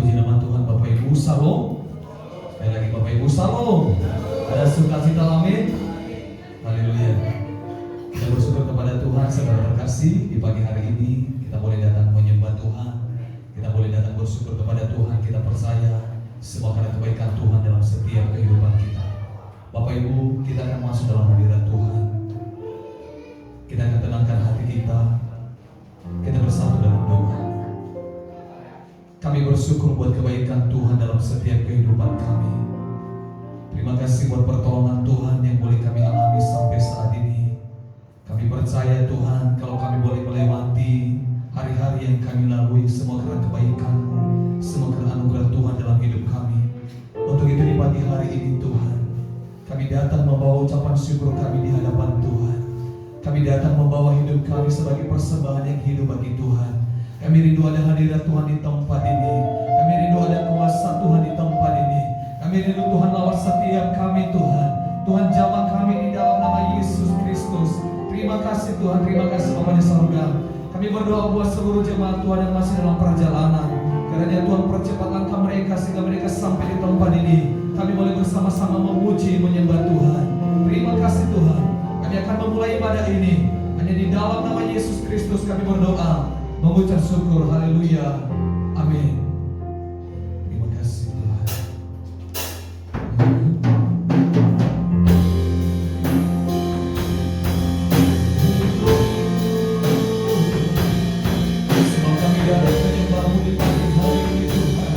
Puji nama Tuhan. Bapak Ibu Salam. Sekali lagi Bapak Ibu Salam. Ada sukacita, amin. Haleluya. Kita bersyukur kepada Tuhan, saudara terkasih, di pagi hari ini kita boleh datang menyembah Tuhan. Kita boleh datang bersyukur kepada Tuhan. Kita percaya semua karena kebaikan Tuhan dalam setiap kehidupan kita. Bapak Ibu, kita akan masuk dalam hadirat Tuhan. Kita akan tenangkan hati kita. Kita bersatu dalam doa. Kami bersyukur buat kebaikan Tuhan dalam setiap kehidupan kami. Terima kasih buat pertolongan Tuhan yang boleh kami alami sampai saat ini. Kami percaya Tuhan, kalau kami boleh melewati hari-hari yang kami lalui, semua karena kebaikan-Mu, semua karena anugerah Tuhan dalam hidup kami. Untuk itu di pagi hari ini Tuhan, kami datang membawa ucapan syukur kami di hadapan Tuhan. Kami datang membawa hidup kami sebagai persembahan yang hidup bagi Tuhan. Kami rindu ada hadirat Tuhan di tempat ini. Kami rindu ada kuasa Tuhan di tempat ini. Kami rindu Tuhan lawat setiap kami Tuhan. Tuhan jamah kami di dalam nama Yesus Kristus. Terima kasih Tuhan, terima kasih Bapa di surga. Kami berdoa buat seluruh jemaat Tuhan yang masih dalam perjalanan. Karena Tuhan percepat langkah mereka sehingga mereka sampai di tempat ini. Kami boleh bersama-sama memuji, menyembah Tuhan. Terima kasih Tuhan. Kami akan memulai ibadah ini. Hanya di dalam nama Yesus Kristus kami berdoa, mengucap syukur. Haleluya. Amin. Terima kasih Tuhan. Semua kami dapat menyembah-Mu di pagi hari ini Tuhan.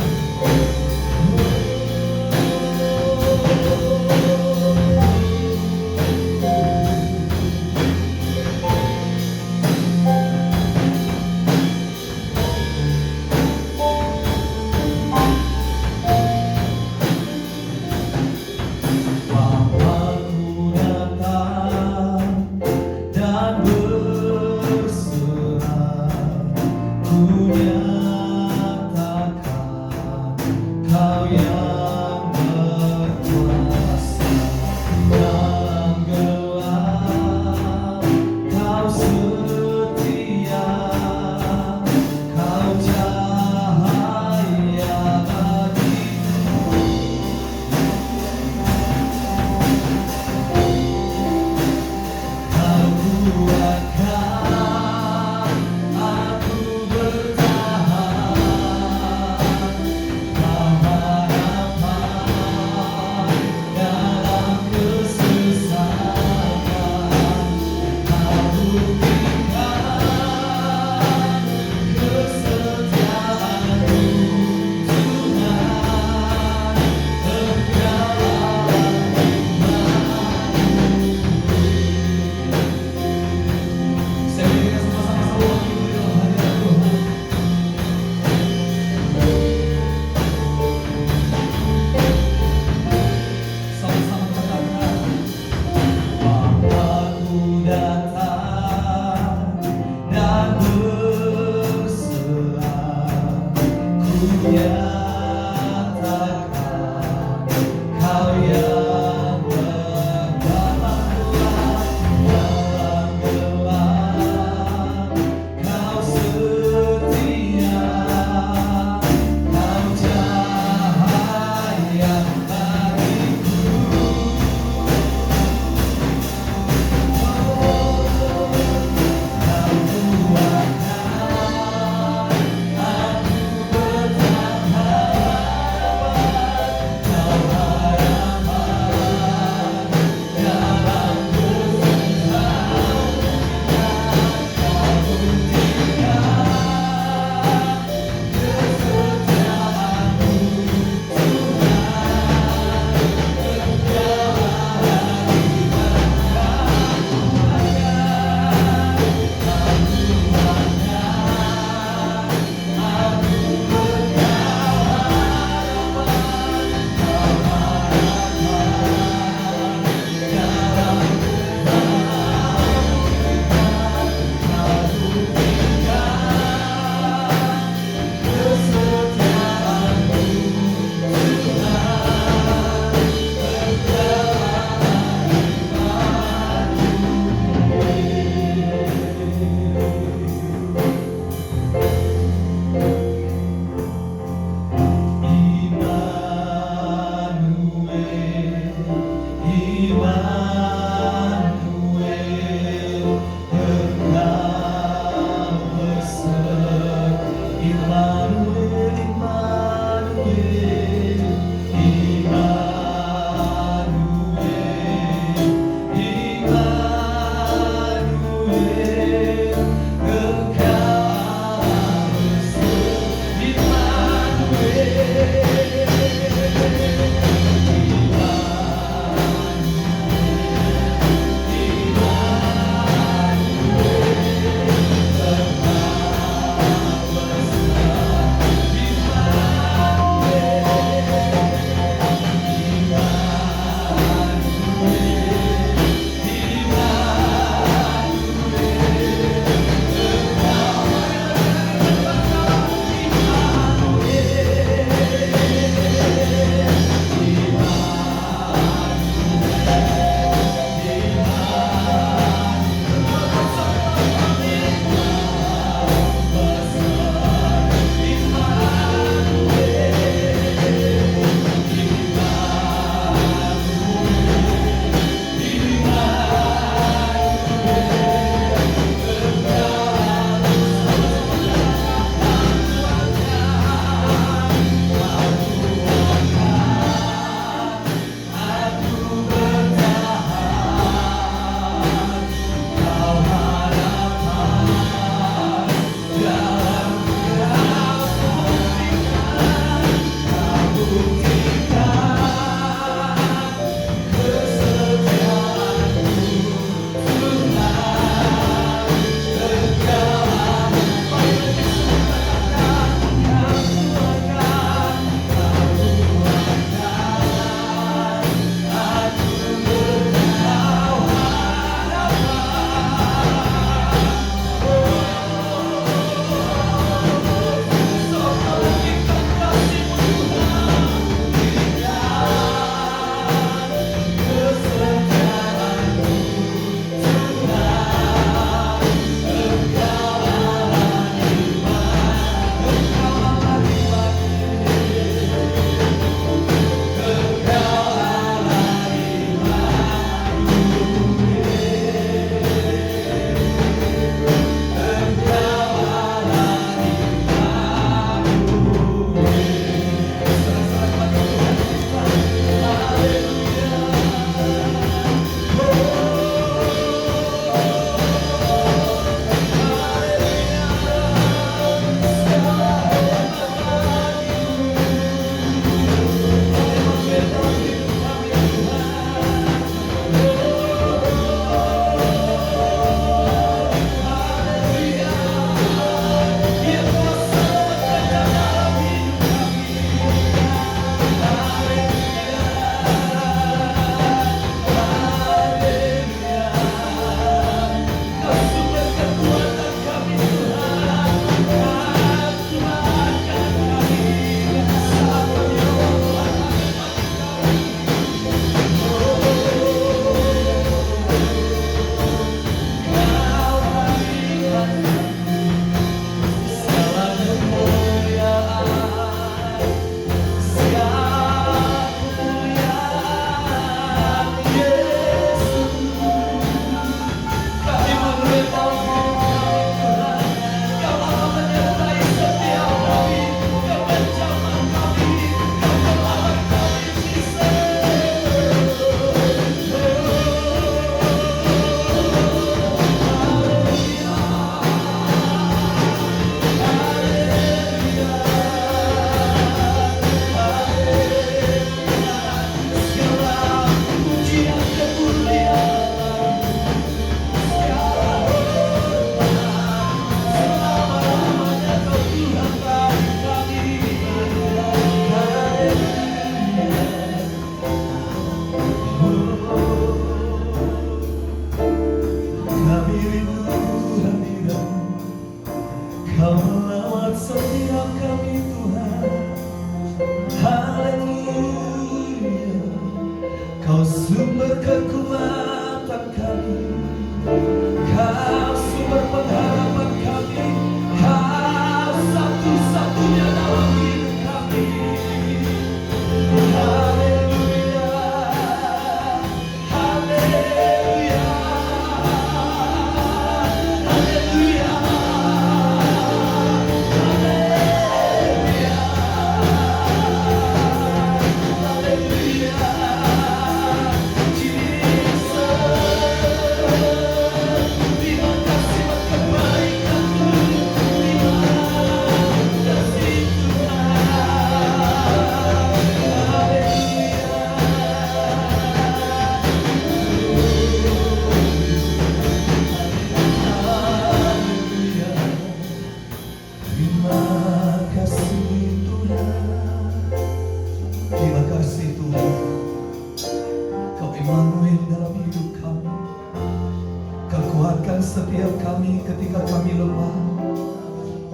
menguatkan setiap kami ketika kami lemah.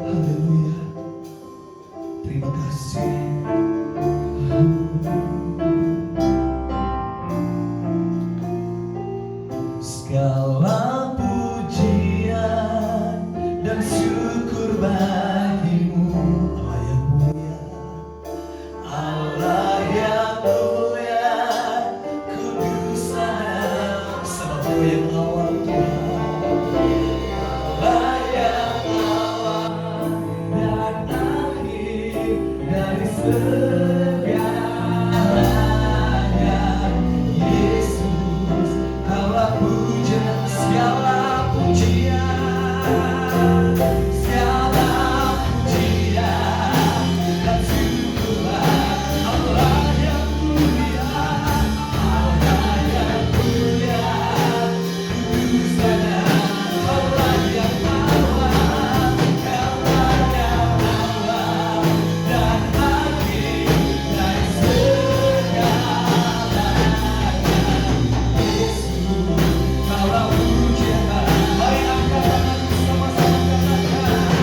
Haleluya. Terima kasih. Segala pujian dan syukur bagimu, Allah yang mulia, Allah yang mulia, kudusan, sebab yang awal Tuhan, Allah yang awal dan akhir dari segalanya. Yesus, Kaulah pujian, segala pujian, segala pujian dan syukuran. Allah yang mulia, Allah yang mulia, kudusannya. Allah yang awal, Allah yang awal dan akhir dari segalanya. Yesus, Kaulah pujian. Mari angkat tangan bersama-sama katakan,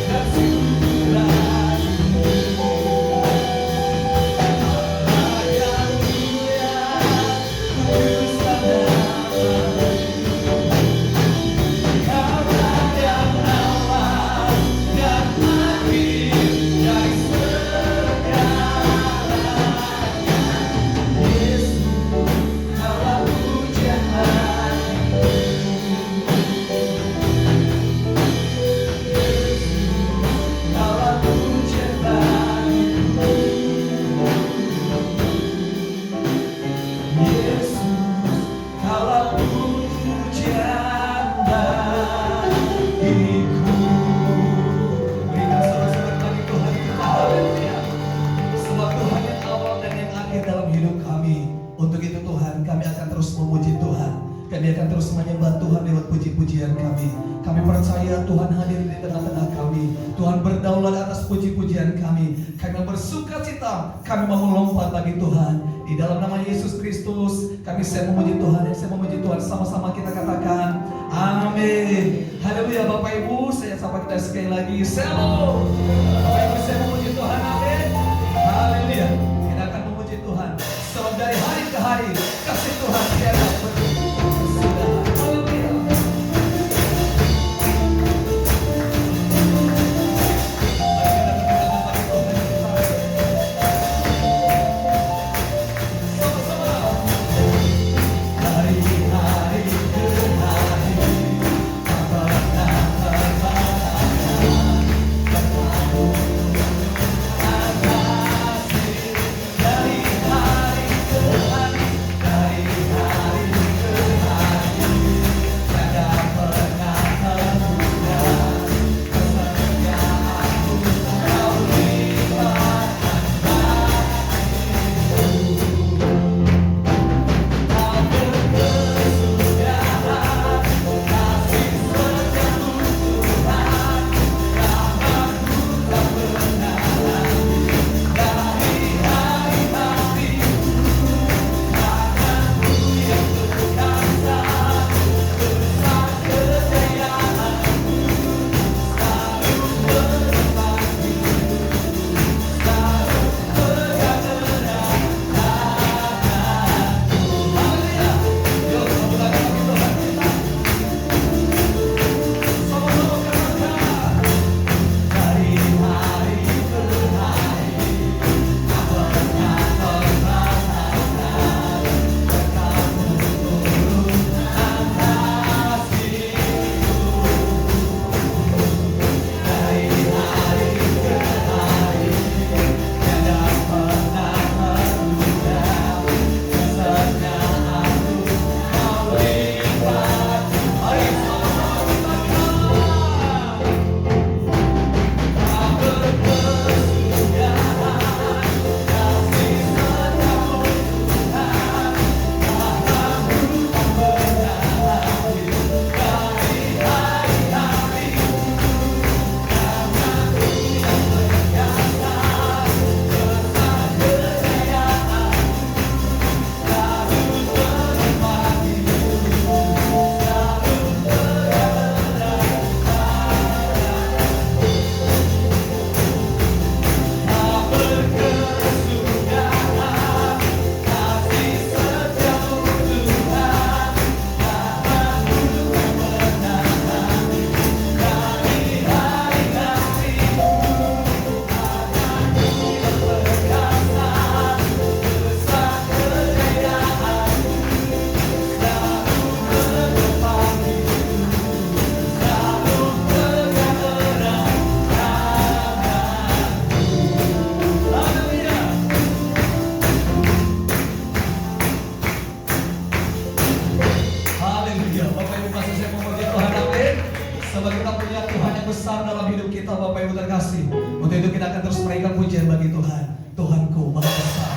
dan syukuran. Allah yang mulia, kudusannya. Kaulah yang awal dan akhir dari segalanya. Yesus, Kaulah pujian bagimu. Kaulah pujian bagimu. Yesus, Kaulah pujian bagiku. Berikan sorak-sorai bagi Tuhan kita. Haleluya. Sebab Tuhan yang awal dan yang akhir dalam hidup kami. Untuk itu Tuhan, kami akan terus memuji Tuhan. Kami akan terus menyembah Tuhan lewat puji-pujian kami. Kami percaya Tuhan hadir di tengah-tengah kami. Tuhan berdaulat atas puji-pujian kami. Kami bersuka cita, kami mau melompat bagi Tuhan. Di dalam nama Yesus Kristus, kami saya memuji Tuhan. Saya memuji Tuhan, sama-sama kita katakan amin. Haleluya. Bapak Ibu, saya sapa kita sekali lagi. Shalom. Bapak Ibu, saya memuji Tuhan. Amin. Haleluya. Kita akan memuji Tuhan. Sebab dari hari ke hari kasih Tuhan tiada berhenti. Haleluya. Dari hari ke hari apa yang terbaik. Sebab kita punya Tuhan yang besar dalam hidup kita, Bapak Ibu terkasih. Untuk itu kita akan terus berikan pujian bagi Tuhan. Tuhanku Maha Besar.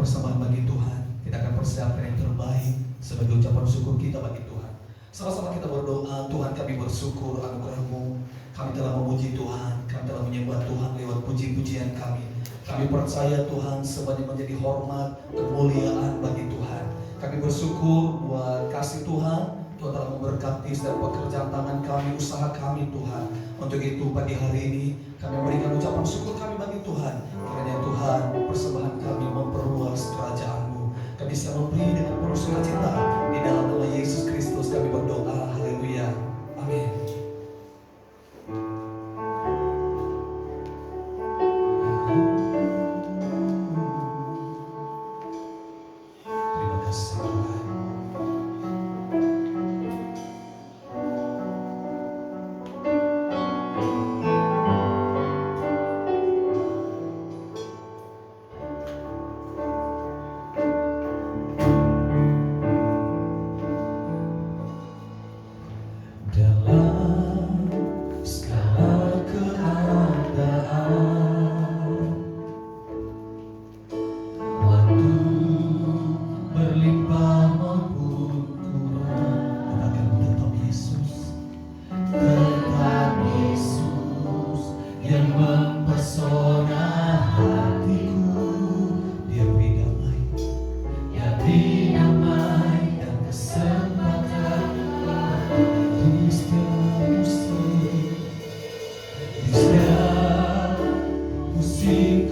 Persembahan bagi Tuhan, kita akan persiapkan yang terbaik sebagai ucapan syukur kita bagi Tuhan. Sama-sama kita berdoa. Tuhan, kami bersyukur anugerah-Mu. Kami telah memuji Tuhan, kami telah menyembah Tuhan lewat puji-pujian kami. Kami percaya Tuhan semuanya menjadi hormat, kemuliaan bagi Tuhan. Kami bersyukur buat kasih Tuhan. Tuhan telah memberkati setiap pekerjaan tangan kami, usaha kami Tuhan. Untuk itu pagi hari ini kami memberikan ucapan syukur kami bagi Tuhan. Kiranya Tuhan persembahan kami memperluas kerajaan-Mu. Kami siap memberi dengan penuh sukacita. Di dalam nama Yesus Kristus kami berdoa. Haleluya. Amin. Terima kasih Tuhan.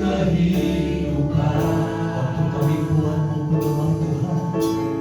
Kehidupan waktu kami pulang memperluas Tuhan.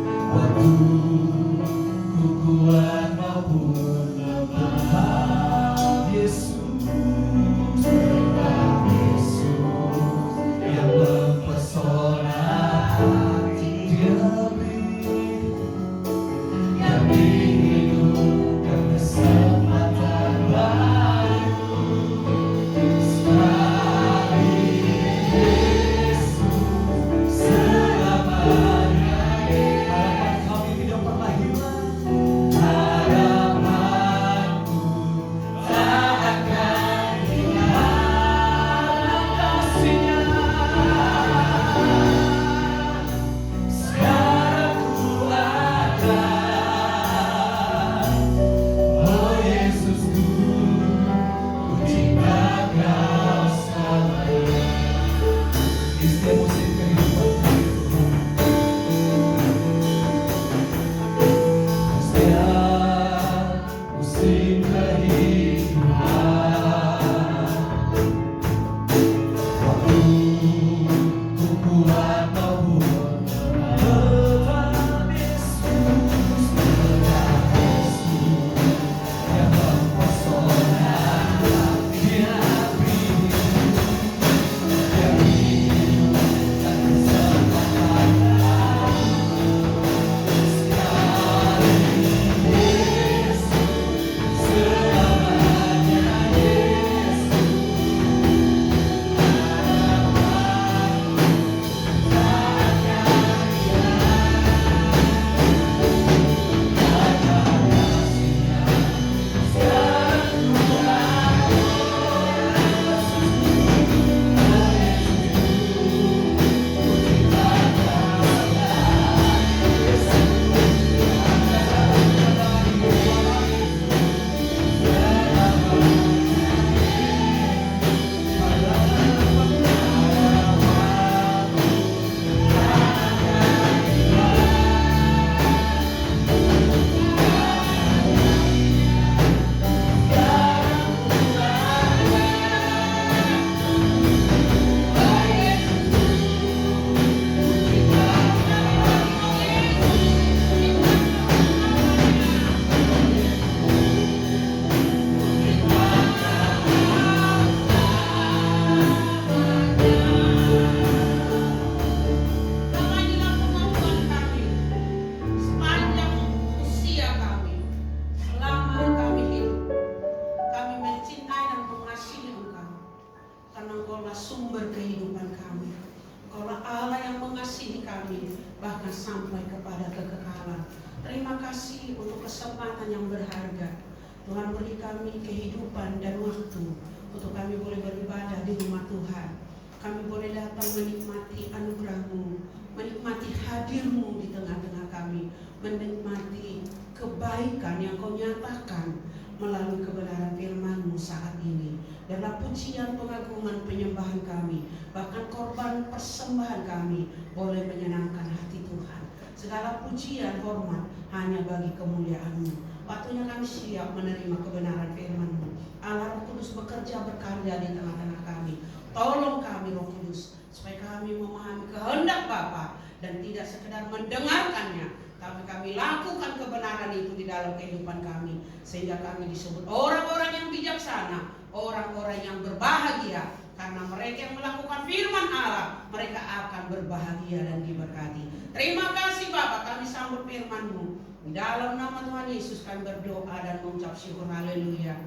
sampai kepada kekekalan. Terima kasih untuk kesempatan yang berharga. Tuhan beri kami kehidupan dan waktu untuk kami boleh beribadah di rumah Tuhan. Kami boleh datang menikmati anugerah-Mu, menikmati hadir-Mu di tengah-tengah kami, menikmati kebaikan yang Kau nyatakan melalui kebenaran firman-Mu saat ini. Dalam pujian, pengagungan, penyembahan kami, bahkan korban persembahan kami boleh menyenangkan hati Tuhan. Segala pujian, hormat hanya bagi kemuliaan-Mu. Waktunya kami siap menerima kebenaran firman-Mu. Allah Roh Kudus bekerja berkarya di tengah-tengah kami. Tolong kami Roh Kudus, supaya kami memahami kehendak Bapa dan tidak sekedar mendengarkannya, tapi kami lakukan kebenaran itu di dalam kehidupan kami, sehingga kami disebut orang-orang yang bijaksana, orang-orang yang berbahagia, karena mereka yang melakukan firman Allah, mereka akan berbahagia dan diberkati. Terima kasih Bapa, kami sambut firman-Mu. Di dalam nama Tuhan Yesus kami berdoa dan mengucap syukur. Haleluya.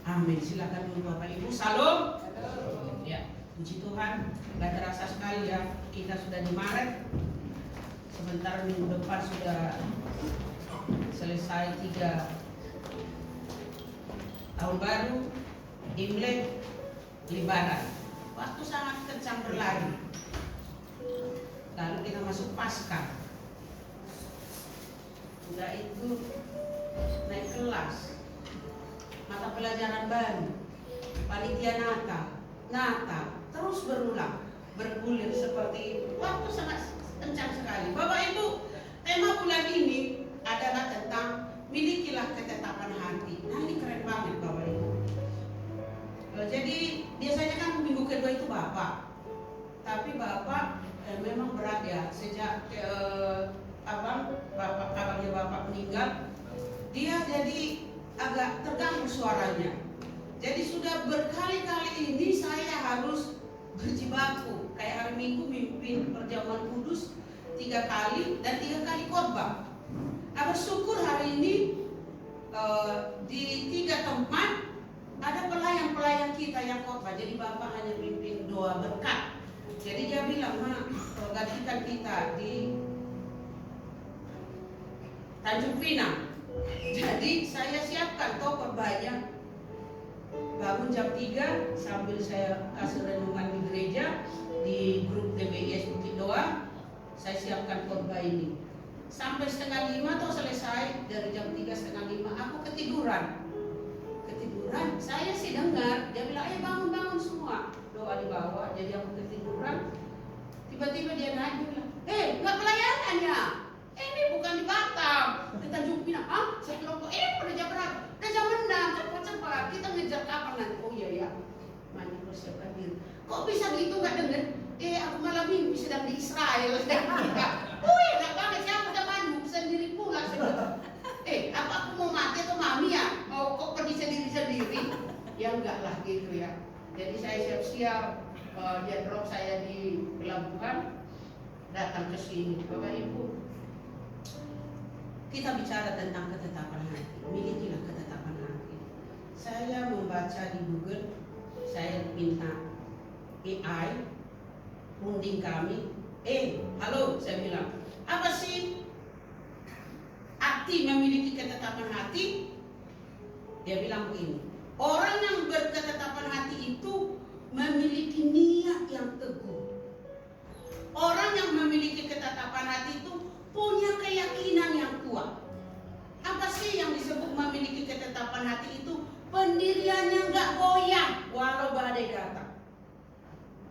Amin. Silakan dulu Bapak Ibu. Salam. Ya, puji Tuhan. Gak terasa sekali ya, kita sudah di Maret. Sebentar minggu depan sudah selesai 3 tahun baru, Imlek, Lebaran. Waktu sangat kencang berlari. Lalu kita masuk Paskah. Sudah itu naik kelas, mata pelajaran baru, panitia Natal, terus berulang, bergulir seperti waktu sangat kencang sekali. Bapak Ibu, tema bulan ini adalah tentang milikilah ketetapan hati. Nah ini keren banget Bapak Ibu. Jadi biasanya kan minggu kedua itu Bapak, tapi Bapak memang berat ya. Sejak kabarnya Bapak meninggal, dia jadi agak terganggu suaranya. Jadi sudah berkali-kali ini saya harus berjibaku. Kayak hari Minggu mimpin perjamuan kudus 3 kali dan 3 kali khotbah. Nah, bersyukur hari ini di 3 tempat ada pelayan-pelayan kita yang khotbah. Jadi Bapak hanya mimpin doa berkat. Jadi dia bilang, gantikan kita di Tanjung Pinang. Jadi saya siapkan khotbahnya, bangun jam 3 sambil saya kasih renungan di gereja, di grup TBIS Bukit Doa. Saya siapkan khotbah ini sampai 4:30 atau selesai. Dari jam 3 4:30 aku ketiduran. Saya sih dengar dia bilang, ayo bangun semua, doa di bawah. Jadi aku ketiduran. Tiba-tiba dia naik, dia bilang, nggak pelayanan ya? Ini bukan di Batam, di Tanjung Pinang. Saya bilang, pada jam berapa? Udah jam 6, cepat. Kita ngejar kapan nanti? Oh iya ya, mandi persiapkan diri. Kok bisa gitu nggak denger? Aku malam minggu sedang di Israel. Oh iya, nggak banget. Saya udah mandi sendiri pulang. Apa aku mau mati atau mami ya? Mau kok pergi sendiri? Ya enggak lah gitu ya. Jadi saya siap-siap, dia drop saya di pelabuhan, datang ke sini. Bapak Ibu, kita bicara tentang ketetapan hati. Milikilah ketetapan hati. Saya membaca di Google, saya minta AI runding kami. Halo, saya bilang, apa sih arti memiliki ketetapan hati? Dia bilang begini, orang yang berketetapan hati itu memiliki niat yang teguh. Orang yang memiliki ketetapan hati itu punya keyakinan yang kuat. Apa sih yang disebut memiliki ketetapan hati itu? Pendiriannya nggak goyah walau badai datang.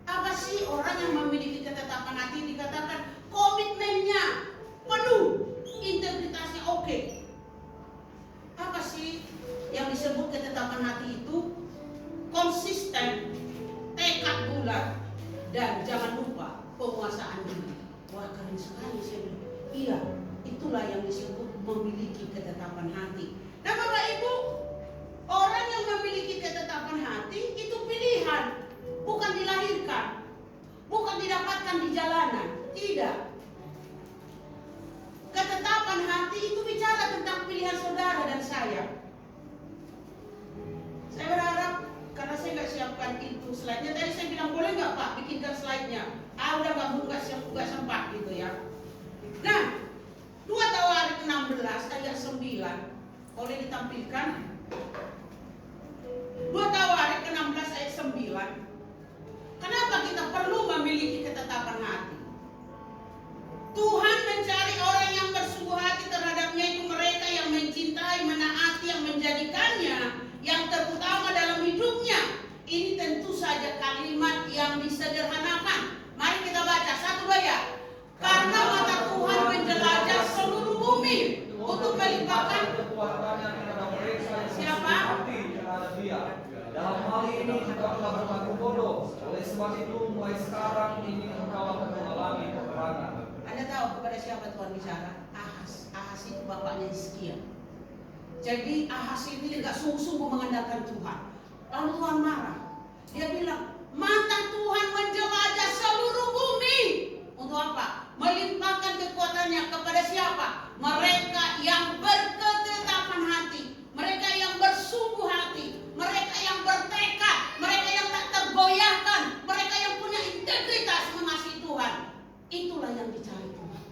Apa sih orang yang memiliki ketetapan hati? Dikatakan komitmennya penuh, integritasnya oke. Apa sih yang disebut ketetapan hati itu? Konsisten, tekad bulat, dan jangan lupa penguasaan diri. Wah, keren sekali saya bilang. Iya, itulah yang disebut memiliki ketetapan hati. Nah Bapak Ibu, orang yang memiliki ketetapan hati itu pilihan, bukan dilahirkan, bukan didapatkan di jalanan. Tidak. Ketetapan hati itu bicara tentang pilihan saudara dan saya. Saya berharap, karena saya nggak siapkan itu slide-nya. Tadi saya bilang, boleh nggak Pak bikinkan slide-nya? Udah nggak sempat gitu ya. Nah, ayat 9. Boleh ditampilkan? 2 Tawarik ke-16 ayat 9. Kenapa kita perlu memiliki ketetapan hati? Tuhan mencari orang yang bersungguh hati terhadapnya, itu mereka yang mencintai, menaati, yang menjadikannya yang terutama dalam hidupnya. Ini tentu saja kalimat yang disederhanakan. Mari kita baca 1-2 ya. Karena mata Tuhan menjelajah seluruh bumi untuk melimpahkan kekuatannya kepada mereka yang siapa? hati terhadap Dia. Dalam hal ini engkau telah berlaku bodoh. Oleh sebab itu mulai sekarang ini engkau akan mengalami peperangan. Anda tahu kepada siapa Tuhan bicara? Ahas. Ahas itu bapaknya Hizkia. Jadi Ahas ini tidak sungguh-sungguh mengandalkan Tuhan. Lalu Tuhan marah. Dia bilang, mata Tuhan menjelajah seluruh bumi. Untuk apa? Melimpahkan kekuatannya kepada siapa? Mereka yang berketetapan hati, mereka yang bersungguh hati, mereka yang bertekad, mereka yang tak tergoyahkan, mereka yang punya integritas mengasihi Tuhan. Itulah yang dicari Tuhan.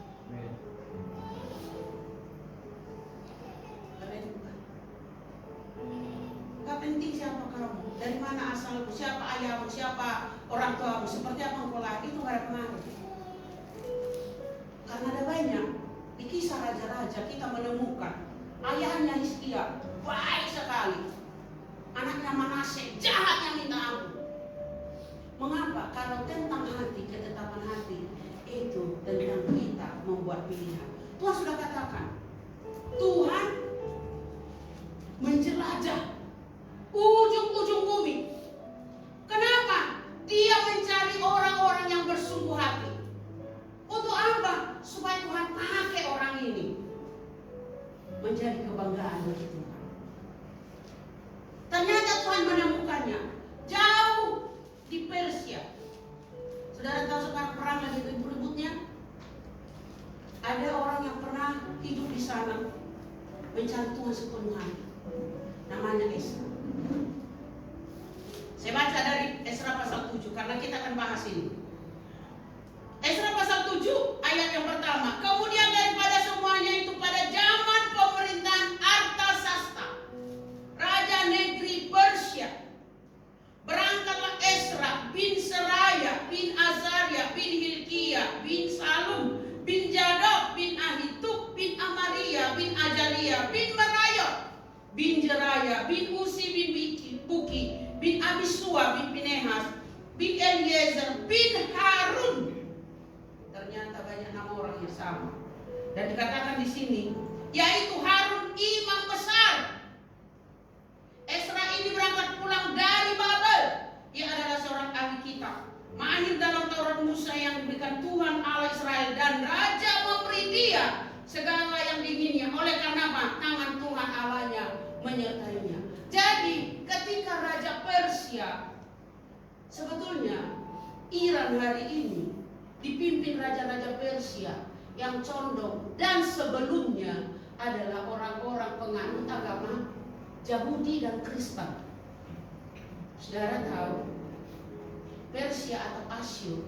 Gak penting siapa kamu, dari mana asalmu, siapa ayahmu, siapa orang tuamu, seperti apa engkau lahir, itu gak ada pengaruh. Karena ada banyak di kisah raja-raja kita menemukan ayahnya Hizkia baik sekali, anaknya Manasye jahat yang minta ampun. Mengapa? Kalau tentang hati, ketetapan hati itu tentang kita membuat pilihan. Tuhan sudah katakan, Tuhan menjelajah ujung-ujung bumi. Kenapa? Dia mencari orang-orang yang bersungguh hati. Untuk apa? Supaya Tuhan pakai orang ini menjadi kebanggaan bagi Tuhan. Ternyata Tuhan menemukannya jauh di Persia. Saudara tahu sekarang perang lagi ribut-ributnya. Ada orang yang pernah hidup di sana mencari Tuhan sepenuh hati. Namanya Esra. Saya baca dari Esra pasal 7 karena kita akan bahas ini. Esra pasal 7 ayat yang pertama. Kemudian daripada semuanya itu pada zaman pemerintahan Artasasta, raja negeri Persia, berangkatlah Esra bin Seraya bin Azaria bin Hilkia bin Salum bin Jadok bin Ahitub bin Amaria bin Ajaria bin Merayot bin Jeraya bin Usi bin Buki bin Abisua bin Pinehas bin Eliezer bin Harun. Ternyata banyak nama orang yang sama. Dan dikatakan di sini, yaitu Harun imam besar. Esra ini berangkat pulang dari Babel. Dia adalah seorang ahli kitab, mahir dalam Taurat Musa yang diberikan Tuhan Allah Israel, dan raja memberi dia segala yang diinginnya. Oleh karena apa? Tangan Tuhan Allahnya menyertainya. Jadi ketika Raja Persia, sebetulnya Iran hari ini dipimpin raja-raja Persia yang condong, dan sebelumnya adalah orang-orang penganut agama Yahudi dan Kristen. Saudara tahu, Persia atau Asyur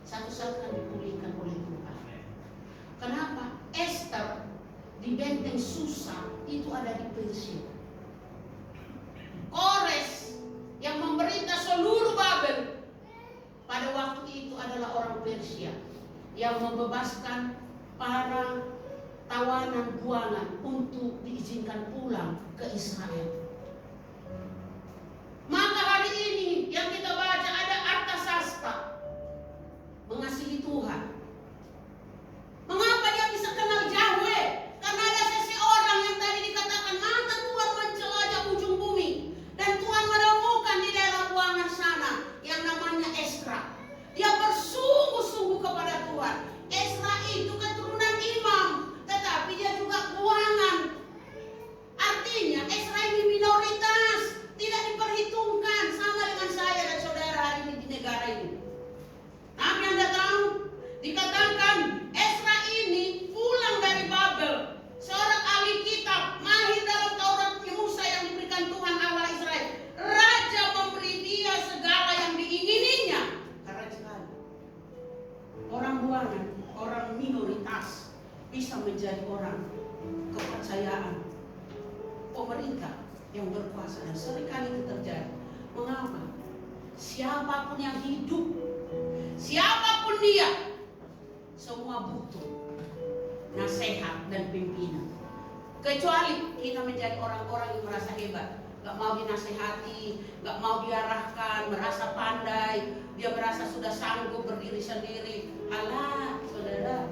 satu saat akan dipulihkan oleh Tuhan. Kenapa? Esther di benteng Susa itu ada di Persia. Kores yang memerintah seluruh Babel pada waktu itu adalah orang Persia yang membebaskan para tawanan buangan untuk diizinkan pulang ke Israel. Maka hari ini yang kita baca ada Artasasta mengasihi Tuhan. Mengapa dia bisa kenal Yahweh? Karena ada seseorang yang tadi dikatakan mata Tuhan menjelajah ujung bumi, dan Tuhan menemukan di daerah buangan sana yang namanya Esra. Dia bersungguh-sungguh kepada Tuhan. Esra itu keturunan imam, tetapi dia juga buangan. Artinya Esra ini minoritas, tidak diperhitungkan sama dengan saya dan saudara hari ini di negara ini. Tapi Anda tahu, dikatakan Esra ini pulang dari Babel, seorang ahli kitab, mahir dalam Taurat Musa yang diberikan Tuhan Allah Israel. Raja memberi dia segala yang diingininya. Karena sekali orang buangan, orang minoritas bisa menjadi orang kepercayaan pemerintah yang berkuasa, dan seringkali itu terjadi. Mengapa? Siapapun yang hidup, siapapun dia, semua butuh nasihat dan pimpinan. Kecuali kita menjadi orang-orang yang merasa hebat, gak mau dinasehati, gak mau diarahkan, merasa pandai, dia merasa sudah sanggup berdiri sendiri. Alah, saudara,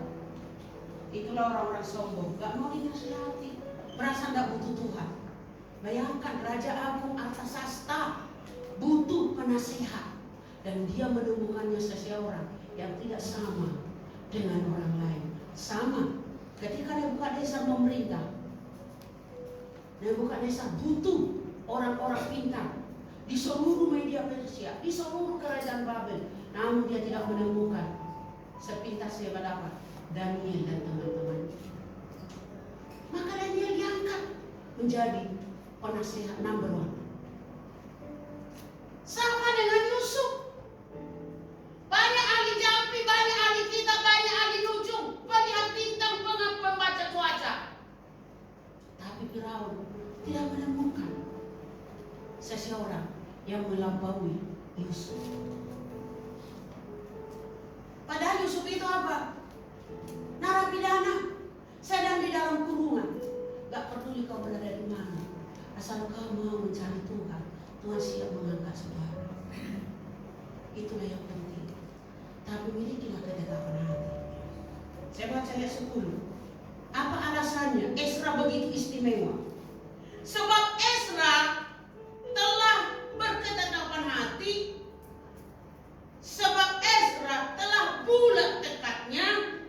itulah orang-orang sombong, gak mau dinasehati, merasa gak butuh Tuhan. Bayangkan Raja Agung Artasasta butuh penasehat, dan dia menemukannya seseorang yang tidak sama dengan orang lain. Sama ketika Nebukadnezar memerintah, Nebukadnezar butuh orang-orang pintar di seluruh media Persia, di seluruh kerajaan Babel, namun dia tidak menemukan sepintas dia mendapat Daniel dan teman-teman. Maka Daniel diangkat menjadi penasehat number 1. Sama dengan Yusuf. Banyak ahli jampi, banyak ahli kitab, banyak ahli nujum, melihat bintang, pembaca cuaca. Tapi Firaun tidak menemukan seseorang yang melampaui Yusuf. Padahal Yusuf itu apa? Narapidana, sedang di dalam kurungan. Gak peduli kau berada di mana, asal kau mau mencari Tuhan, Tuhan siap mengangkat saudara. Itulah yang penting. Tapi milikilah kedekatan hati. Saya baca ayat 10. Apa alasannya Ezra begitu istimewa? Sebab Ezra telah berkedekatan hati, sebab Ezra telah bulat tekadnya,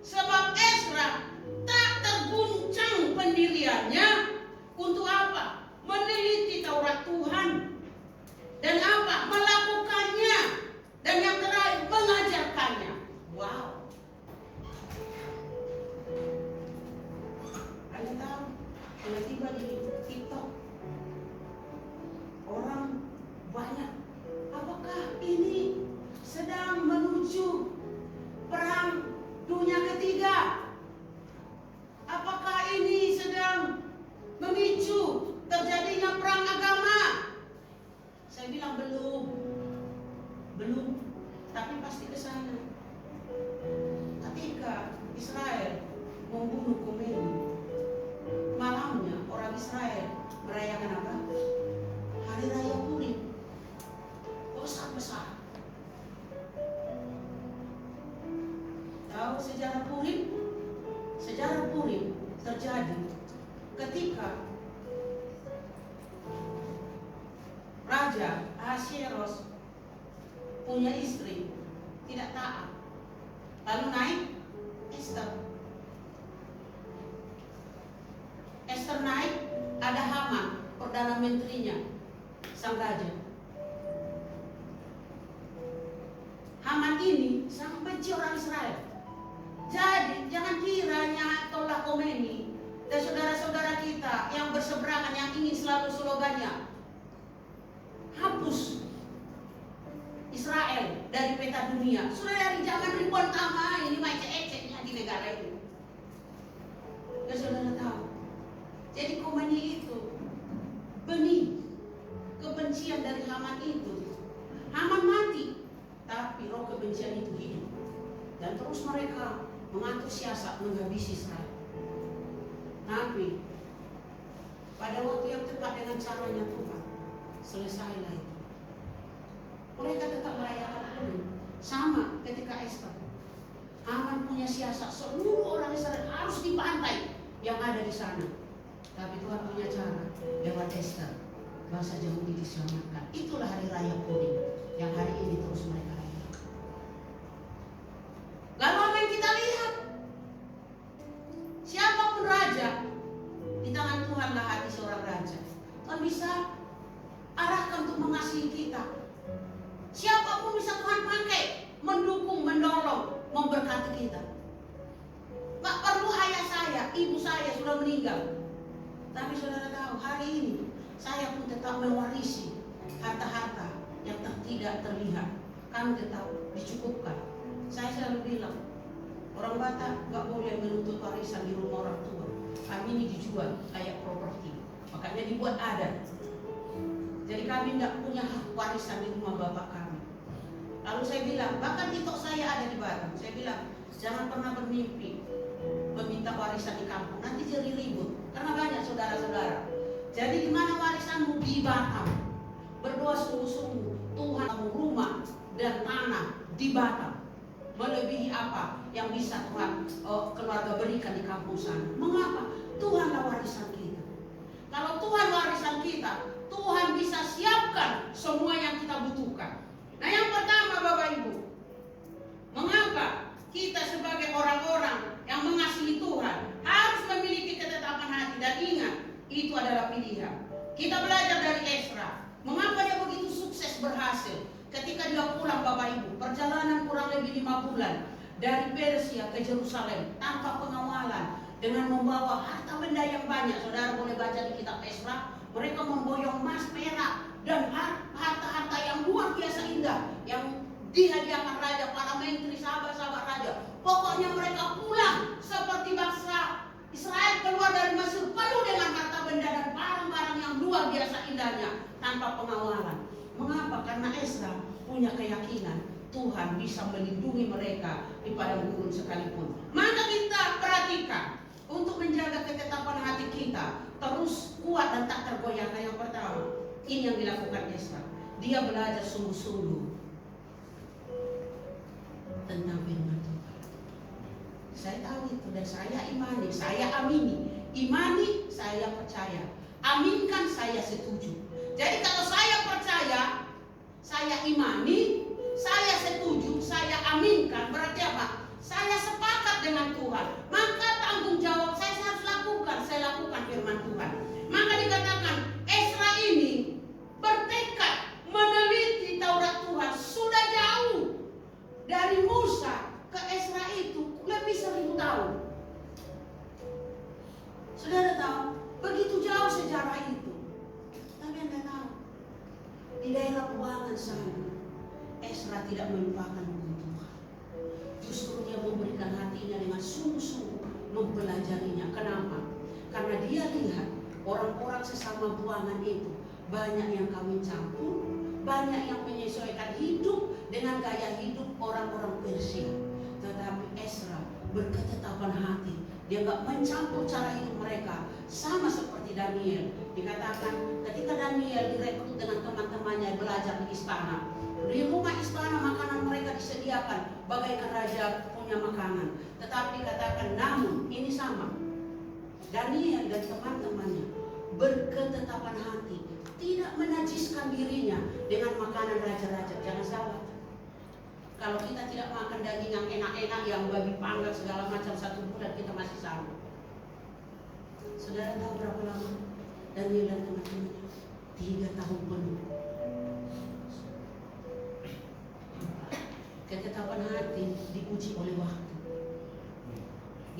sebab Ezra tak terguncang pendiriannya. Untuk apa? Meneliti Taurat Tuhan. Dan apa? Melakukannya. Dan yang terakhir, mengajarkannya. Wow. Anda tahu, tiba-tiba di TikTok orang banyak, apakah ini sedang menuju perang dunia ketiga? Apakah ini sedang memicu terjadinya perang agama? Saya bilang belum, tapi pasti ke sana. Ketika Israel membunuh Khomeini, malamnya orang Israel merayakan apa? Hari Raya Purim. Besar-besar. Tahu sejarah Purim? Sejarah Purim terjadi ketika Raja Ahasuerus punya istri tidak taat, lalu naik Esther. Esther naik, ada Haman, perdana menterinya, sang raja. Haman ini sangat benci orang Israel. Jadi jangan kiranya tolak Khomeini dan saudara-saudara kita yang berseberangan, yang ingin selalu slogannya hapus Israel dari peta dunia. Sudah dari zaman ribuan tahun ini macam eceknya di negara ini. Dan saudara tahu, jadi Khomeini itu benih kebencian dari Haman itu. Haman mati, tapi roh kebencian itu hidup. Dan terus mereka mengatur siasat menghabisi Israel. Tapi pada waktu yang tepat dengan caranya Tuhan, selesailah itu. Mereka tetap merayakan Purim. Sama ketika Esther. Haman punya siasat, seluruh orang Israel harus dibantai yang ada di sana. Tapi Tuhan punya cara lewat Esther, bangsa Yahudi diselamatkan. Itulah hari raya Purim yang hari ini terus mereka rayakan. Lalu apa yang kita lihat? Siapapun raja, di tangan Tuhanlah hati seorang raja. Tuhan bisa arahkan untuk mengasihi kita. Siapapun bisa Tuhan pakai, mendukung, menolong, memberkati kita. Gak perlu ayah saya, ibu saya sudah meninggal. Tapi saudara tahu, hari ini saya pun tetap mewarisi harta-harta yang tidak terlihat. Kami tetap dicukupkan. Saya selalu bilang, orang Batak gak boleh menuntut warisan di rumah orang tua. kami ini dijual kayak properti, makanya dibuat adat. Jadi kami tidak punya hak warisan di rumah bapak kami. Lalu saya bilang, bahkan titok saya ada di Batam. Saya bilang, jangan pernah bermimpi meminta warisan di kampung, nanti jadi ribut karena banyak saudara-saudara. Jadi di mana warisanmu? Di Batam. Berdoa sungguh-sungguh, Tuhan kamu rumah dan tanah di Batam, melebihi apa yang bisa Tuhan keluarga berikan di kampung sana. Mengapa? Tuhanlah warisan kita. Kalau Tuhan warisan kita, Tuhan bisa siapkan semua yang kita butuhkan. Nah, yang pertama Bapak Ibu, mengapa kita sebagai orang-orang yang mengasihi Tuhan harus memiliki ketetapan hati? Dan ingat, itu adalah pilihan. Kita belajar dari Ezra. Mengapa dia begitu sukses berhasil? Ketika dia pulang Bapak Ibu, perjalanan kurang lebih 5 bulan dari Persia ke Yerusalem tanpa pengawalan, dengan membawa harta benda yang banyak. Saudara boleh baca di kitab Ezra, mereka memboyong emas, perak, dan harta-harta yang luar biasa indah yang dihadiahkan raja, para menteri, sahabat-sahabat raja. Pokoknya mereka pulang seperti bangsa Israel keluar dari Mesir penuh dengan harta benda dan barang-barang yang luar biasa indahnya tanpa pengawalan. Mengapa? Karena Ezra punya keyakinan Tuhan bisa melindungi mereka di padang gurun sekalipun. Maka kita perhatikan untuk menjaga ketetapan hati kita terus kuat dan tak tergoyahkan. Yang pertama, ini yang dilakukan Ezra. Dia belajar sungguh-sungguh tentang firman Tuhan. Saya tahu itu dan saya imani, saya amini. Imani, saya percaya. Aminkan, saya setuju. Jadi kalau saya percaya, saya imani, saya setuju, saya aminkan, berarti apa? Saya sepakat dengan Tuhan. Maka tanggung jawab saya harus lakukan. Saya lakukan firman Tuhan. Maka dikatakan Ezra ini bertekad meneliti Taurat Tuhan. Sudah jauh dari Musa ke Ezra itu lebih 1000 tahun. Saudara tahu begitu jauh sejarah itu. Tapi Anda tahu di daerah keuangan sana Ezra tidak melupakan hukum Tuhan. Justru dia memberikan hatinya dengan sungguh-sungguh mempelajarinya. Kenapa? Karena dia lihat orang-orang sesama buangan itu banyak yang kawin campur, banyak yang menyesuaikan hidup dengan gaya hidup orang-orang Persia. Tetapi Ezra berketetapan hati. Dia nggak mencampur cara hidup mereka, sama seperti Daniel. Dikatakan ketika Daniel direkrut dengan teman-temannya belajar di istana, di rumah istana makanan mereka disediakan bagaikan raja punya makanan. Tetapi katakan, namun ini sama, Daniel dan teman-temannya berketetapan hati, tidak menajiskan dirinya dengan makanan raja-raja. Jangan salah, kalau kita tidak makan daging yang enak-enak, yang babi panggang segala macam 1 bulan kita masih sanggup. Saudara tahu berapa lama Daniel dan teman-temannya? 3 tahun penuh. Ketetapan hati diuji oleh waktu.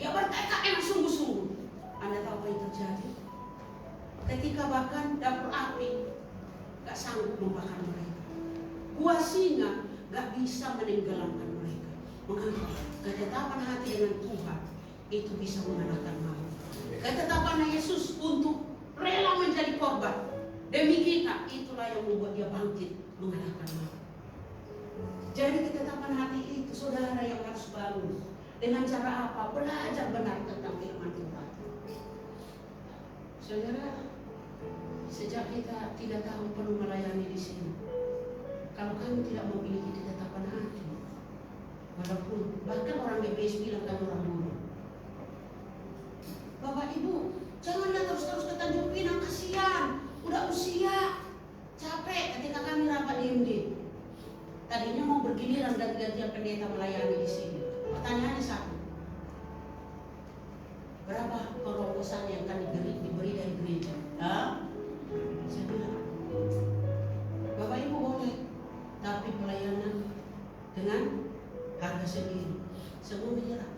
Dia bertekad yang sungguh-sungguh. Anda tahu apa yang terjadi? Ketika bahkan dapur api gak sanggup membakar mereka, buah singa gak bisa menenggelamkan mereka. Mengapa? Ketetapan hati dengan Tuhan itu bisa mengalahkan maut. Ketetapan Yesus untuk rela menjadi korban demi kita, itulah yang membuat dia bangkit mengalahkan maut. Jadi ketetapan hati itu saudara yang harus bangun. Dengan cara apa? Belajar benar tentang firman Tuhan. Saudara, sejak kita 3 tahun penuh melayani di sini, kalau kamu tidak memiliki ketetapan hati, walaupun bahkan orang GBS bilang kamu orang bodoh. Bapak Ibu, janganlah terus-terus ke Tanjung Pinang, kasihan, udah usia, capek. Ketika kami rapat di MD, tadinya mau bergiliran dan gantian pendeta melayani di sini. Pertanyaannya satu, berapa perongkosan yang akan diberi dari gereja? Saya bilang, Bapak Ibu boleh, tapi pelayanan dengan harga sendiri. Semua menyerah.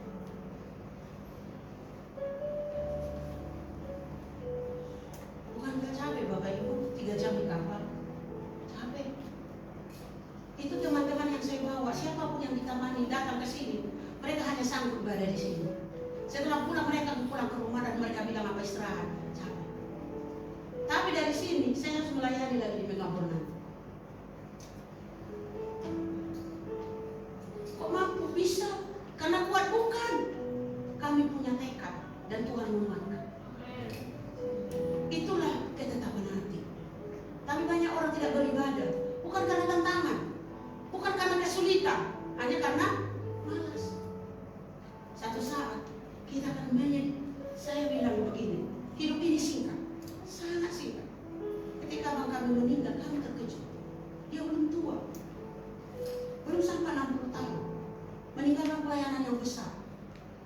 Bukan gak capek Bapak Ibu 3 jam di kapal? Capek. Itu teman-teman yang saya bawa, siapapun yang ditemani datang ke sini, mereka hanya sanggup berada di sini. Setelah pulang mereka pulang ke rumah dan mereka bilang apa? Tapi dari sini saya harus melayani lagi di Megabonan. Kok mampu? Bisa. Karena kuat bukan. Kami punya tekad dan Tuhan menguatkan. Itulah ketetapan hati. Tapi banyak orang tidak beribadah, bukan karena tantangan, bukan karena kesulitan, hanya karena malas. Satu saat kita akan saya bilang begini, hidup ini singkat, sangat singkat. Ketika abang kami meninggal, kami terkejut. Dia belum tua, belum sampai 60 tahun, meninggalkan pelayanan yang besar.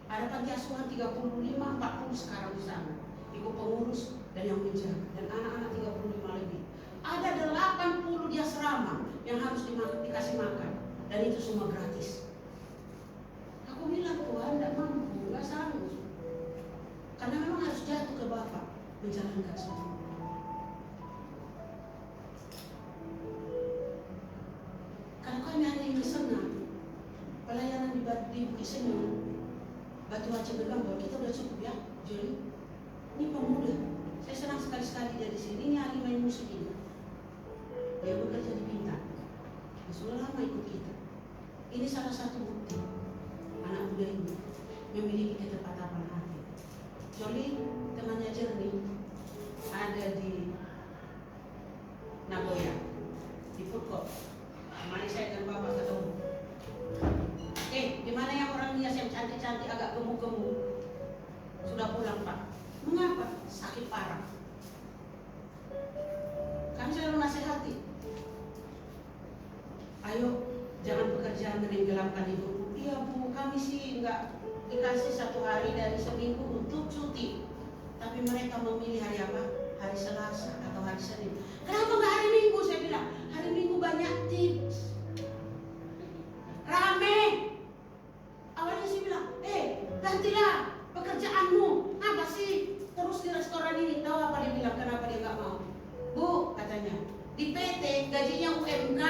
Ada panti asuhan 35-40 sekarang di sana, ikut pengurus dan yang menjaga, dan anak-anak 35 lebih. Ada 80 di asrama yang harus dikasih makan, dan itu semua gratis. Aku bilang, Tuhan tidak mampu, nggak sanggup. Karena memang harus jatuh ke Bapak menjalankan semua. Kalau kami hari ini senang pelayanan di Bukit Senyum, Batu Haji Begambor, kita udah cukup ya, Joli. Ini pemuda, saya senang sekali-sekali dia di sini. Ini ahli main musik ini. Dia bekerja di Bintang. Dia sudah lama ikut kita. Ini salah satu bukti anak muda ini memiliki ketetapan hati. Joli temannya Jernih ada di Nagoya, di Purko. Kemarin saya dan Bapak ketemu. Di mana yang orang hias yang cantik-cantik agak gemuk-gemuk? Sudah pulang Pak. Mengapa? Sakit parah. Kami selalu nasihati. Ayo, jangan bekerja menenggelamkan hidup. Iya Bu, kami sih enggak dikasih 1 hari dari seminggu untuk cuti. Tapi mereka memilih hari apa? Hari Selasa atau hari Senin. Kenapa enggak hari Minggu? Saya bilang, hari Minggu banyak tips. Rame. Awalnya saya bilang, gantilah pekerjaanmu. Apa sih terus di restoran ini? Tahu apa dia bilang? Kenapa dia nggak mau? Bu, katanya, di PT gajinya UMK.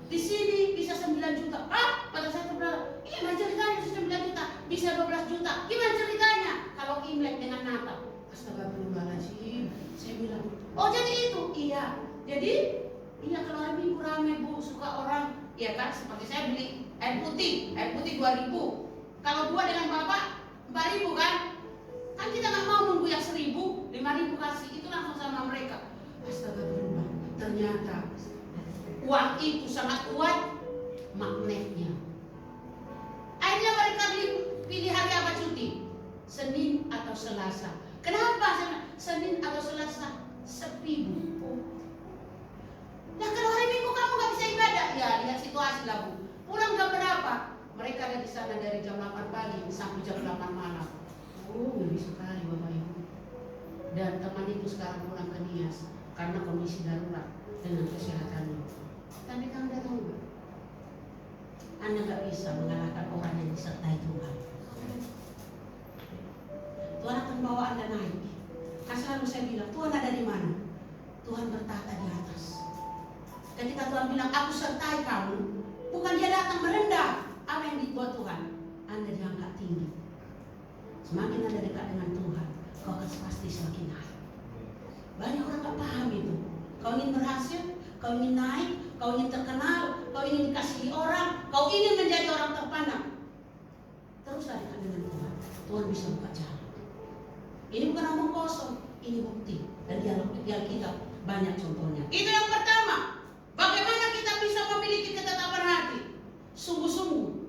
Di sini bisa 9 juta. Pada saya bilang, gimana ceritanya 9 juta? Bisa 12 juta. Gimana ceritanya? Kalau Imlek dengan Natal. Astagfirullahaladzim. Saya bilang, oh jadi itu? Iya. Jadi, iya kalau hari Minggu rame Bu, suka orang. Ya kan, seperti saya beli air putih 2.000. Kalau 2 dengan Bapak 4.000 kan? Kan kita nggak mau nunggu yang 1.000, 5.000 kasih, itu langsung sama mereka. Astagfirullah, ternyata uang itu sangat kuat magnetnya. Akhirnya mereka pilih hari apa cuti? Senin atau Selasa. Kenapa Senin atau Selasa? Sepi Bu. Nah kalau hari Minggu kamu nggak bisa ibadah, ya lihat situasi lah Bu. Pulang jam berapa? Mereka ada di sana dari jam 8 pagi sampai jam 8 malam. Oh, ngeri sekali Bapak Ibu. Dan teman itu sekarang pulang ke Nias karena kondisi darurat dengan kesehatannya. Tapi kamu udah tahu nggak? Anda nggak bisa mengalahkan orang yang disertai Tuhan. Tuhan akan bawa Anda naik. Kan selalu saya bilang, Tuhan ada di mana? Tuhan bertata di atas. Ketika Tuhan bilang, aku sertai kamu, bukan dia datang merendah. Apa yang dibuat Tuhan? Anda diangkat tinggi. Semakin Anda dekat dengan Tuhan, kau akan pasti semakin naik. Banyak orang tak paham itu. Kau ingin berhasil, kau ingin naik, kau ingin terkenal, kau ingin dikasihi orang, kau ingin menjadi orang terpandang. Teruslah dekat dengan Tuhan. Tuhan bisa buka jalan. Ini bukan omong kosong, ini bukti. Dan di Alkitab banyak contohnya. Itu yang pertama. Bagaimana kita bisa memiliki ketetapan hati? Sungguh-sungguh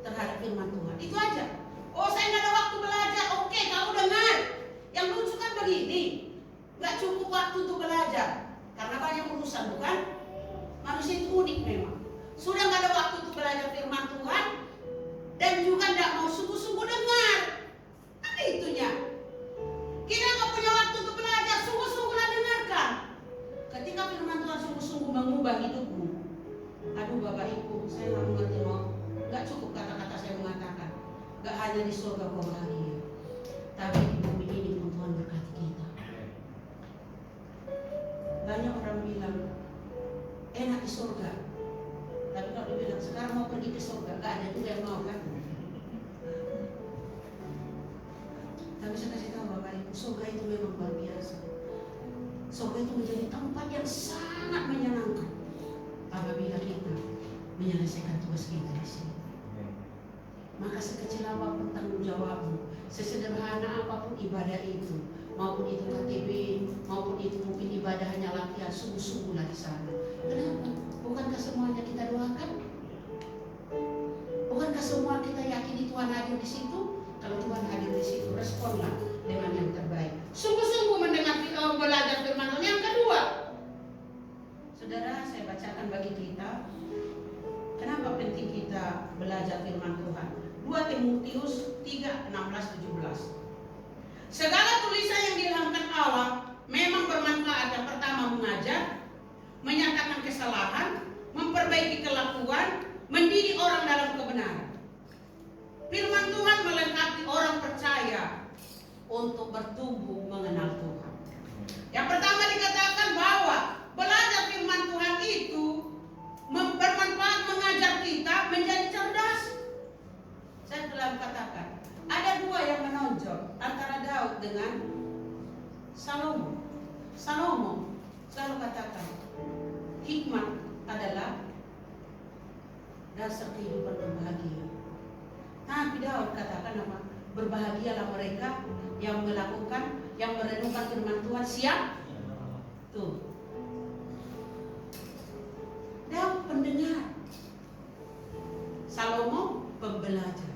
terhadap firman Tuhan. Itu aja. Oh saya nggak ada waktu belajar. Oke, kamu dengar. Yang lucu kan begini, nggak cukup waktu untuk belajar karena banyak urusan, bukan? Manusia itu unik memang. Sudah nggak ada waktu untuk belajar firman Tuhan dan juga nggak mau sungguh-sungguh dengar. Apa itunya? Kita nggak punya waktu untuk belajar, sungguh-sungguhlah dengarkan. Ketika firman Tuhan sungguh-sungguh mengubah hidupmu, aduh Bapak Ibu, saya nggak mengerti mau. Nggak cukup kata-kata saya mengatakan. Gak hanya di surga kau bahagia, tapi di bumi ini pun Tuhan berkati kita. Banyak orang bilang enak di surga, tapi kalau dibilang sekarang mau pergi ke surga, gak ada juga yang mau kan? Tapi saya kasih tahu Bapak Ibu, surga itu memang luar biasa. Surga itu menjadi tempat yang sangat menyenangkan apabila kita menyelesaikan tugas kita di sini. Maka sekecil apapun tanggung jawabmu, sesederhana apapun ibadah itu, maupun itu KTB, maupun itu mungkin ibadah hanya latihan, sungguh-sungguhlah di sana. Kenapa? Bukankah semuanya kita doakan? Bukankah semua kita yakini Tuhan hadir di situ? Kalau Tuhan hadir di situ, responlah dengan yang terbaik. Sungguh-sungguh mendengar belajar firman Tuhan. Yang kedua, saudara, saya bacakan bagi kita kenapa penting kita belajar firman Tuhan. 2 Timotius 3:16-17. Segala tulisan yang diilhamkan Allah memang bermanfaat. Yang pertama mengajar, menyatakan kesalahan, memperbaiki kelakuan, mendidik orang dalam kebenaran. Firman Tuhan melengkapi orang percaya untuk bertumbuh mengenal Tuhan. Yang pertama dikatakan bahwa belajar firman Tuhan itu bermanfaat, mengajar kita menjadi cerdas. Saya telah katakan, ada dua yang menonjol antara Daud dengan Salomo. Salomo selalu katakan, hikmat adalah dasar kehidupan berbahagia. Tapi Daud katakan apa? Berbahagialah mereka yang melakukan, yang merenungkan firman Tuhan siang. Tuh. Daud pendengar, Salomo pembelajar.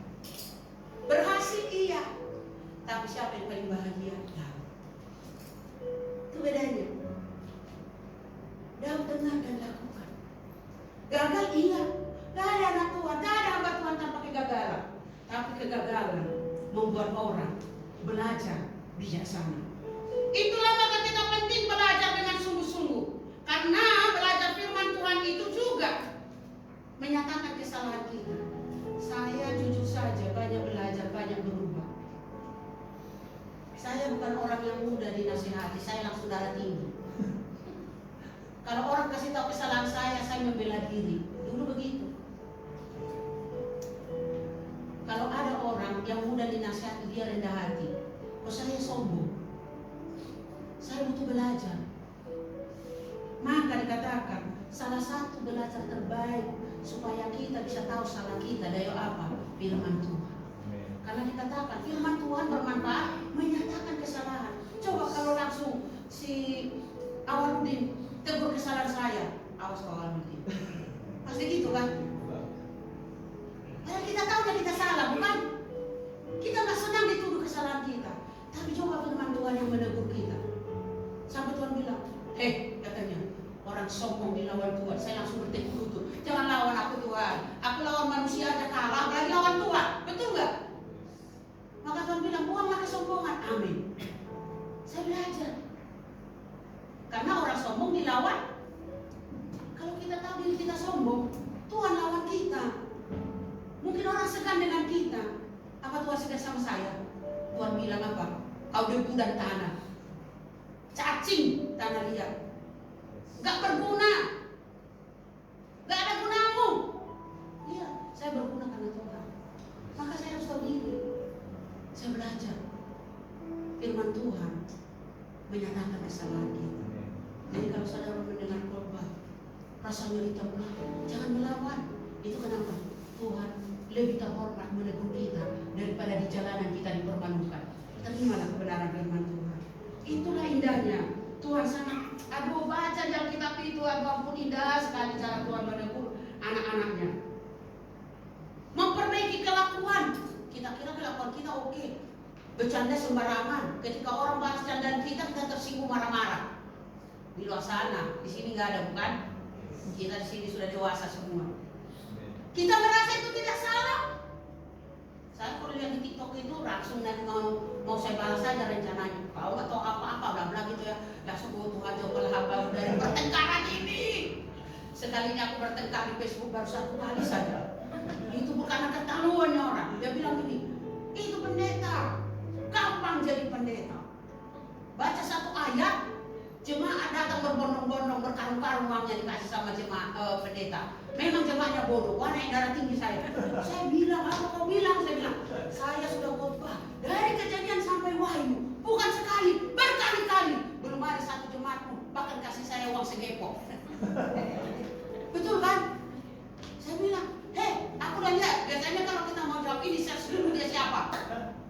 Berhasil iya, tapi siapa yang paling bahagia? Daud. Itu bedanya. Daud dengar dan lakukan. Gagal iya, gak ada anak Tuhan, gak ada hamba Tuhan tanpa kegagalan. Tapi kegagalan membuat orang belajar bijaksana. Itulah maka kita penting belajar dengan sungguh-sungguh. Karena belajar firman Tuhan itu juga menyatakan kesalahan kita. Saya jujur saja banyak belajar, banyak berubah. Saya bukan orang yang mudah dinasihati, saya langsung darah tinggi. Kalau orang kasih tahu kesalahan saya membela diri. Dulu begitu. Kalau ada orang yang mudah dinasihati, dia rendah hati. Kok saya sombong? Saya butuh belajar. Maka dikatakan salah satu belajar terbaik supaya kita bisa tahu salah kita dari apa? Firman Tuhan. Karena dikatakan firman Tuhan bermanfaat, menyatakan kesalahan. Coba kalau langsung si Awaludin tegur kesalahan saya, awas kau Awaludin. Pasti gitu kan? Karena kita tahu kan kita salah, bukan? Kita nggak senang dituduh kesalahan kita. Tapi coba firman Tuhan yang menegur kita. Sampai Tuhan bilang, katanya, orang sombong dilawan Tuhan. Saya langsung bertekuk lutut. Jangan lawan aku Tuhan. Aku lawan manusia aja kalah, apalagi lawan Tuhan. Betul nggak? Maka Tuhan bilang, buanglah kesombongan. Amin. Saya belajar. Karena orang sombong dilawan. Kalau kita tahu diri kita sombong, Tuhan lawan kita. Mungkin orang segan dengan kita. Apa Tuhan segan sama saya? Tuhan bilang apa? Kau debu dan tanah. Cacing tanah liat. Gak berguna. Gak ada gunamu. Iya, saya berguna karena Tuhan. Maka saya harus tahu diri. Saya belajar. Firman Tuhan menyatakan kesalahan kita. Jadi kalau saudara mendengar khotbah, rasanya ditolak, jangan melawan. Itu kenapa? Tuhan lebih terhormat menegur kita daripada di jalanan kita dipermalukan. Terimalah kebenaran firman Tuhan. Itulah indahnya. Tuhan sangat, baca di Alkitab itu, ampun indah sekali cara Tuhan menegur anak-anaknya. Memperbaiki kelakuan. Kita kira kelakuan kita oke. Bercanda sembarangan. Ketika orang bahas candaan kita tersinggung marah-marah. Di luar sana, di sini nggak ada, bukan? Kita di sini sudah dewasa semua. Kita merasa itu tidak salah. Saya kalau lihat di TikTok itu langsung nanti mau saya balas saja rencananya. Kau nggak tahu apa-apa, bla bla gitu ya. Langsung Tuhan jauhkanlah hamba dari pertengkaran ini. Sekalinya aku bertengkar di Facebook baru 1 kali saja. Itu bukan ketahuannya orang. Dia bilang gini, itu pendeta. Gampang jadi pendeta. Baca 1 ayat, jemaat datang berbondong-bondong, berkarung-karung uangnya dikasih sama jemaat pendeta. Memang jemaatnya bodoh, wah naik darah tinggi saya. Saya bilang, apa kau bilang? Saya bilang, saya sudah khotbah dari Kejadian sampai Wahyu, bukan sekali, berkali-kali. Belum ada satu jemaat akan kasih saya uang segepok. Betul kan? Saya bilang, hei, aku udah lihat. Biasanya kalau kita mau jawab ini, search dulu dia siapa.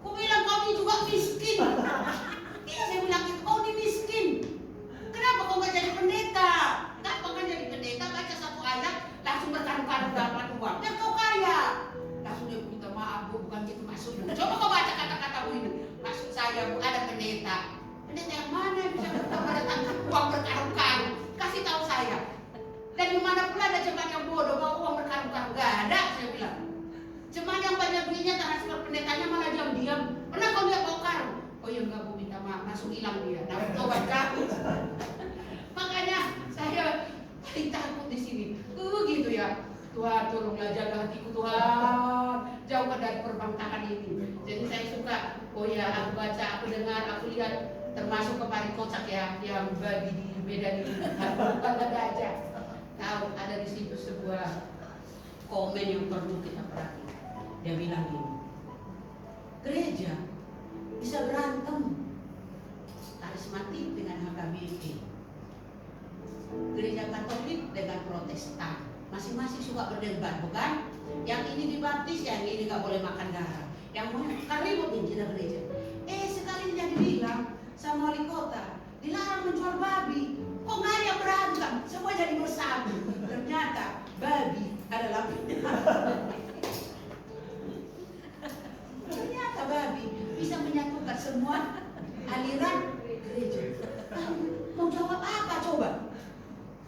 Aku bilang, kau ini juga miskin. Iya, saya bilang, kau ini miskin. Kenapa kau nggak jadi pendeta? Kenapa kan jadi pendeta, baca satu ayat, langsung berkarung-karung dapat uang. Dan kau kaya. Langsung dia minta maaf, Bu, bukan gitu maksudnya. Coba kau baca kata-kata Bu ini. Maksud saya, Bu, ada pendeta. Pendeta yang mana yang bisa mendatangkan uang berkarung-karung? Kasih tahu saya. Dan di mana pula ada jemaat yang bodoh bawa uang berkarung-karung? Gak ada, saya bilang. Jemaat yang banyak duitnya transfer pendetanya malah diam-diam. Pernah kau lihat bawa karung? Oh iya enggak, Bu, minta maaf, langsung hilang dia. Nah, tobat kamu. Makanya saya paling takut di sini. Gitu ya. Tuhan, tolonglah jaga hatiku, Tuhan. Jauhkan dari perbangkangan ini. Jadi saya suka, oh ya, aku baca, aku dengar, aku lihat, termasuk kemarin kocak ya, yang bagi di Medan ini. Bukan aja. Tahu ada di situ sebuah komen yang perlu kita perhatikan. Dia bilang gini, gereja bisa berantem karismatik dengan HKBP, gereja Katolik dengan Protestan, masing-masing suka berdebat, bukan? Yang ini dibaptis, yang ini nggak boleh makan darah, yang kan ribut nih kita gereja. Sekali dia dibilang sama wali kota, dilarang menjual babi. Kok nggak ada yang berantem? Semua jadi bersatu. Ternyata babi adalah ternyata babi bisa menyatukan semua aliran gereja. Mau jawab apa coba?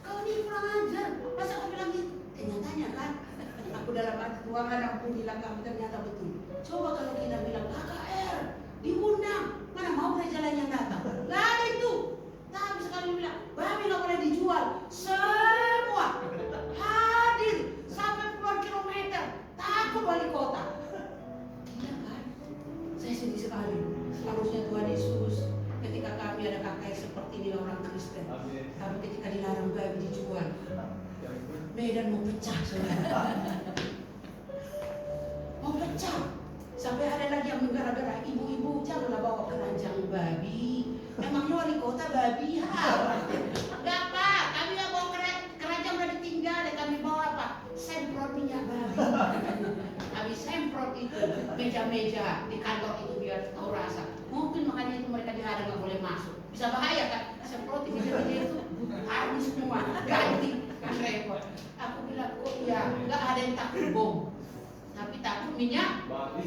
Kau ini kurang ajar. Masa kau bilang gitu? Ternyatanya kan, aku dalam ruangan aku bilang kamu ternyata betul. Coba kalau kita bilang KKR diundang, mana mau gereja lain yang datang? Gak ada itu. Tapi sekali bilang, babi nggak boleh dijual. Semua hadir sampai puluhan kilometer. Takut wali kota. Iya kan? Saya sedih sekali. Harusnya Tuhan Yesus ketika kami ada kakak seperti ini orang Kristen. Tapi ketika dilarang babi dijual, Medan mau pecah, saudara. Mau pecah. Sampai ada lagi yang menggara-gara, ibu-ibu janganlah bawa keranjang babi. Emangnya wali kota babi ya? Enggak Pak, kami nggak bawa keranjang udah ditinggal. Kami bawa apa? Semprot minyak babi. Kami semprot itu meja-meja di kantor itu biar tahu rasa. Mungkin makanya itu mereka dihadang nggak boleh masuk. Bisa bahaya kan? Semprot di meja-meja itu habis semua, ganti kan repot. Aku bilang kok iya, nggak ada yang takut bom. Tapi takut minyak babi.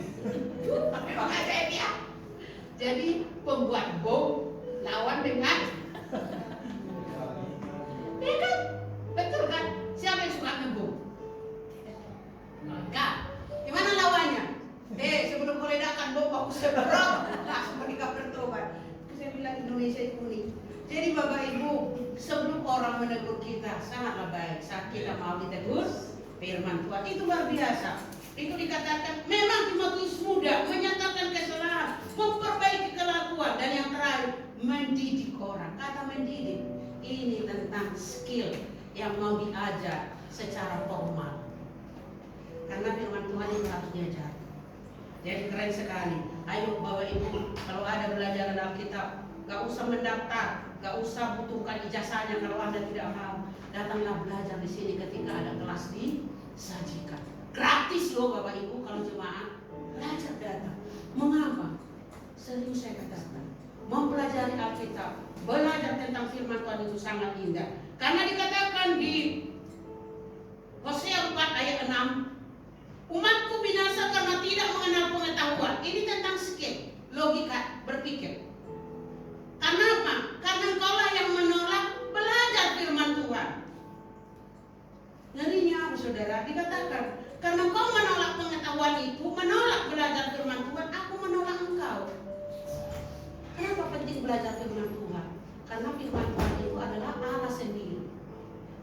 Makanya saya bilang. Jadi pembuat bom lawan dengan kan? Betul kan? Siapa yang suka ngebom? Enggak. Gimana lawannya? Sebelum meledakan bom aku semprot, langsung mereka bertobat. Saya bilang Indonesia itu unik. Jadi Bapak Ibu, sebelum orang menegur kita sangatlah baik. Saat kita mau ditegur, firman Tuhan itu luar biasa. Itu dikatakan memang Timotius muda menyatakan kesalahan, memperbaiki kelakuan, dan yang terakhir mendidik orang. Kata mendidik ini tentang skill yang mau diajar secara formal. Karena firman Tuhan itu harus diajar. Jadi keren sekali. Ayo Bapak Ibu, kalau ada belajar Alkitab, gak usah mendaftar, gak usah butuhkan ijazahnya kalau Anda tidak mau. Datanglah belajar di sini ketika ada kelas disajikan. Gratis loh Bapak Ibu kalau jemaat belajar datang. Mengapa? Serius saya katakan, mempelajari Alkitab, belajar tentang firman Tuhan itu sangat indah. Karena dikatakan di Hosea 4 ayat 6, umatku binasa karena tidak mengenal pengetahuan. Ini tentang skill, logika, berpikir. Karena apa? Karena engkaulah yang menolak belajar firman Tuhan. Ngerinya apa saudara? Dikatakan karena engkau menolak pengetahuan itu, menolak belajar firman Tuhan, aku menolak engkau. Kenapa penting belajar firman Tuhan? Karena firman Tuhan itu adalah Allah sendiri.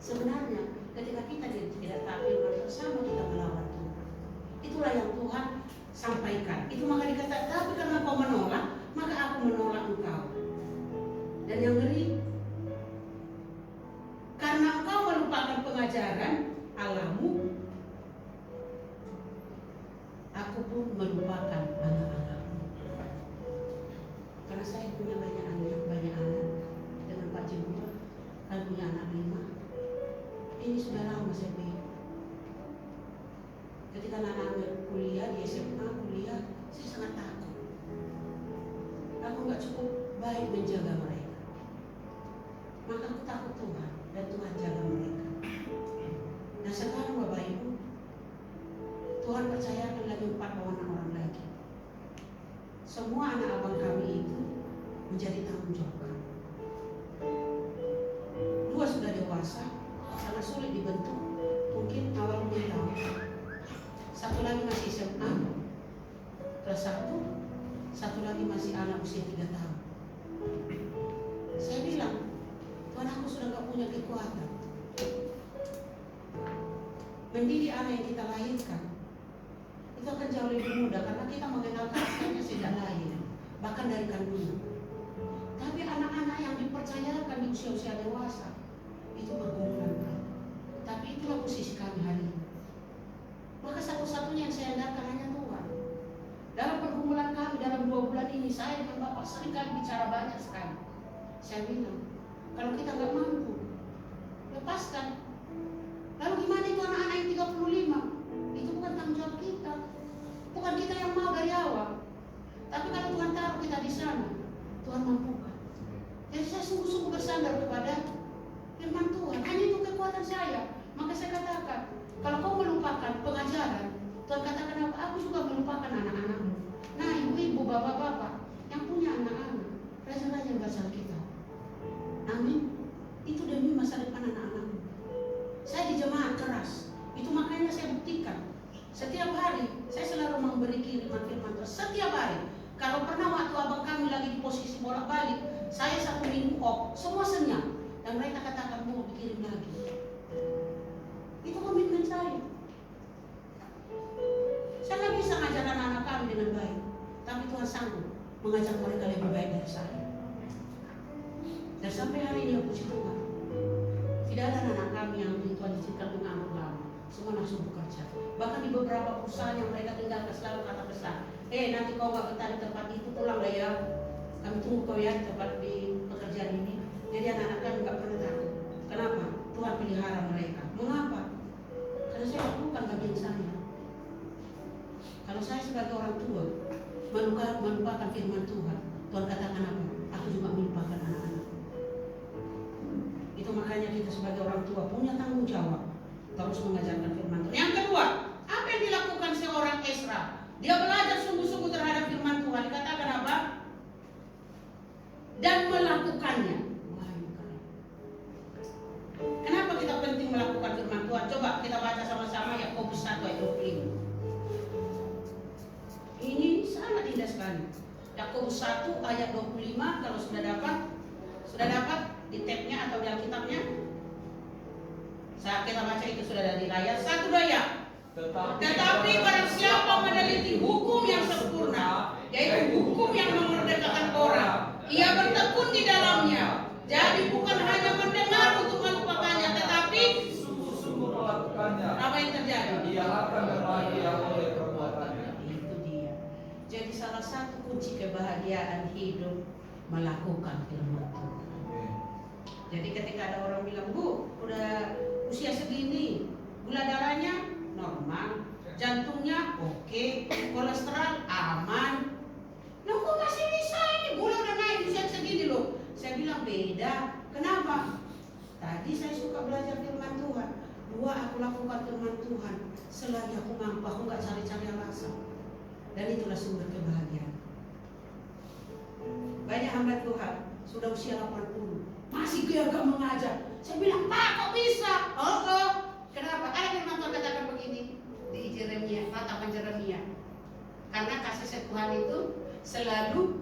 Sebenarnya ketika kita tidak tahu firman Tuhan, sama kita melawan Tuhan. Itulah yang Tuhan sampaikan. Itu maka dikatakan, tapi karena engkau menolak, maka aku menolak engkau. Dan yang ngeri, karena engkau melupakan pengajaran Allahmu, aku pun melupakan anak-anakmu. Karena saya punya banyak anak dengan Pak Jemur. sama saya bilang. Ketika anak-anak kuliah di SMA kuliah, saya sangat takut. Aku nggak cukup baik menjaga mereka. Maka aku takut Tuhan dan Tuhan jaga mereka. Nah sekarang Bapak Ibu, Tuhan percayakan lagi 4 orang lagi. Semua anak abang kami itu menjadi tanggung jawab kami. 2 sudah dewasa, sangat sulit dibentuk. Mungkin awal 2 tahun. 1 lagi masih SMA, kelas 1. 1 lagi masih anak usia 3 tahun. Saya bilang, Tuhan aku sudah gak punya kekuatan mendidik anak yang kita lahirkan. Itu akan jauh lebih mudah karena kita mengenal karakternya sejak lahir, bahkan dari kandungan. Tapi anak-anak yang dipercayakan di usia-usia dewasa itu bergumulan. Tapi itulah posisi kami hari ini. Maka satu-satunya yang saya andalkan hanya Tuhan. Dalam pergumulan kami dalam 2 bulan ini, saya dengan Bapak sering kali bicara banyak sekali. Saya bilang, kalau kita nggak mampu, lepaskan. Lalu gimana itu anak-anak yang 35? Itu bukan tanggung jawab kita. Bukan kita yang mau dari awal. Tapi kalau Tuhan taruh kita di sana, Tuhan mampukan. Jadi saya sungguh-sungguh bersandar kepada firman Tuhan. Hanya itu kekuatan saya. Maka saya katakan, kalau kau melupakan pengajaran, Tuhan katakan apa? Aku juga melupakan anak-anakmu. Nah ibu-ibu, bapak-bapak yang punya anak-anak, raja-raja yang berasal kita. Amin. Itu demi masa depan anak-anakmu. Saya di jemaat keras. Itu makanya saya buktikan. Setiap hari saya selalu memberi kiriman firman Tuhan. Setiap hari. Kalau pernah waktu abang kami lagi di posisi bolak-balik, saya 1 minggu off, semua senyap. Dan mereka katakan mau dikirim lagi. Itu komitmen saya. Saya nggak bisa ngajar anak-anak kami dengan baik, tapi Tuhan sanggup mengajak mereka lebih baik dari saya. Dan sampai hari ini puji Tuhan, tidak ada anak kami yang Tuhan izinkan menganggur lama. Semua langsung bekerja. Bahkan di beberapa perusahaan yang mereka tinggalkan selalu kata pesan, nanti kau gak betah di tempat itu, pulang lah ya. Kami tunggu kau ya di tempat di pekerjaan ini. Jadi anak-anak kami gak pernah takut. Kenapa? Tuhan pelihara mereka. Mengapa? Karena saya lakukan bagian saya. Kalau saya sebagai orang tua melupakan firman Tuhan, Tuhan katakan apa? Aku juga melupakan anak-anak. Itu makanya kita sebagai orang tua punya tanggung jawab terus mengajarkan firman Tuhan. Yang kedua, apa yang dilakukan seorang Ezra? Dia belajar sungguh-sungguh terhadap firman Tuhan. Dikatakan apa? Dan melakukannya. Kenapa kita penting melakukan firman Tuhan? Coba kita baca sama-sama Yakobus 1 ayat 25. Ini sangat indah sekali. Yakobus 1 ayat 25, kalau sudah dapat di tabnya atau di Alkitabnya. Saat kita baca itu sudah ada di layar. 1, 2 ya. Tetapi barang siapa meneliti hukum yang sempurna, yaitu hukum yang memerdekakan orang, ia bertekun di dalamnya. Jadi bukan hanya mendengar untuk melupakannya, tetapi sungguh-sungguh melakukannya. Apa yang terjadi? Ia akan berbahagia oleh perbuatannya. Itu dia. Jadi salah satu kunci kebahagiaan hidup melakukan firman Tuhan. Jadi ketika ada orang bilang, Bu, udah usia segini, gula darahnya normal, jantungnya oke, kolesterol aman. Nah kok masih bisa ini, gula udah naik usia segini loh. Saya bilang beda. Kenapa? Tadi saya suka belajar firman Tuhan. 2, aku lakukan firman Tuhan. Selagi aku mampu, aku gak cari-cari alasan. Dan itulah sumber kebahagiaan. Banyak hamba Tuhan sudah usia 80 masih gagal mengajar. Saya bilang, Pak kok bisa? Kenapa? Ada firman Tuhan katakan begini di Jeremia, katakan Jeremia. Karena kasih Tuhan itu selalu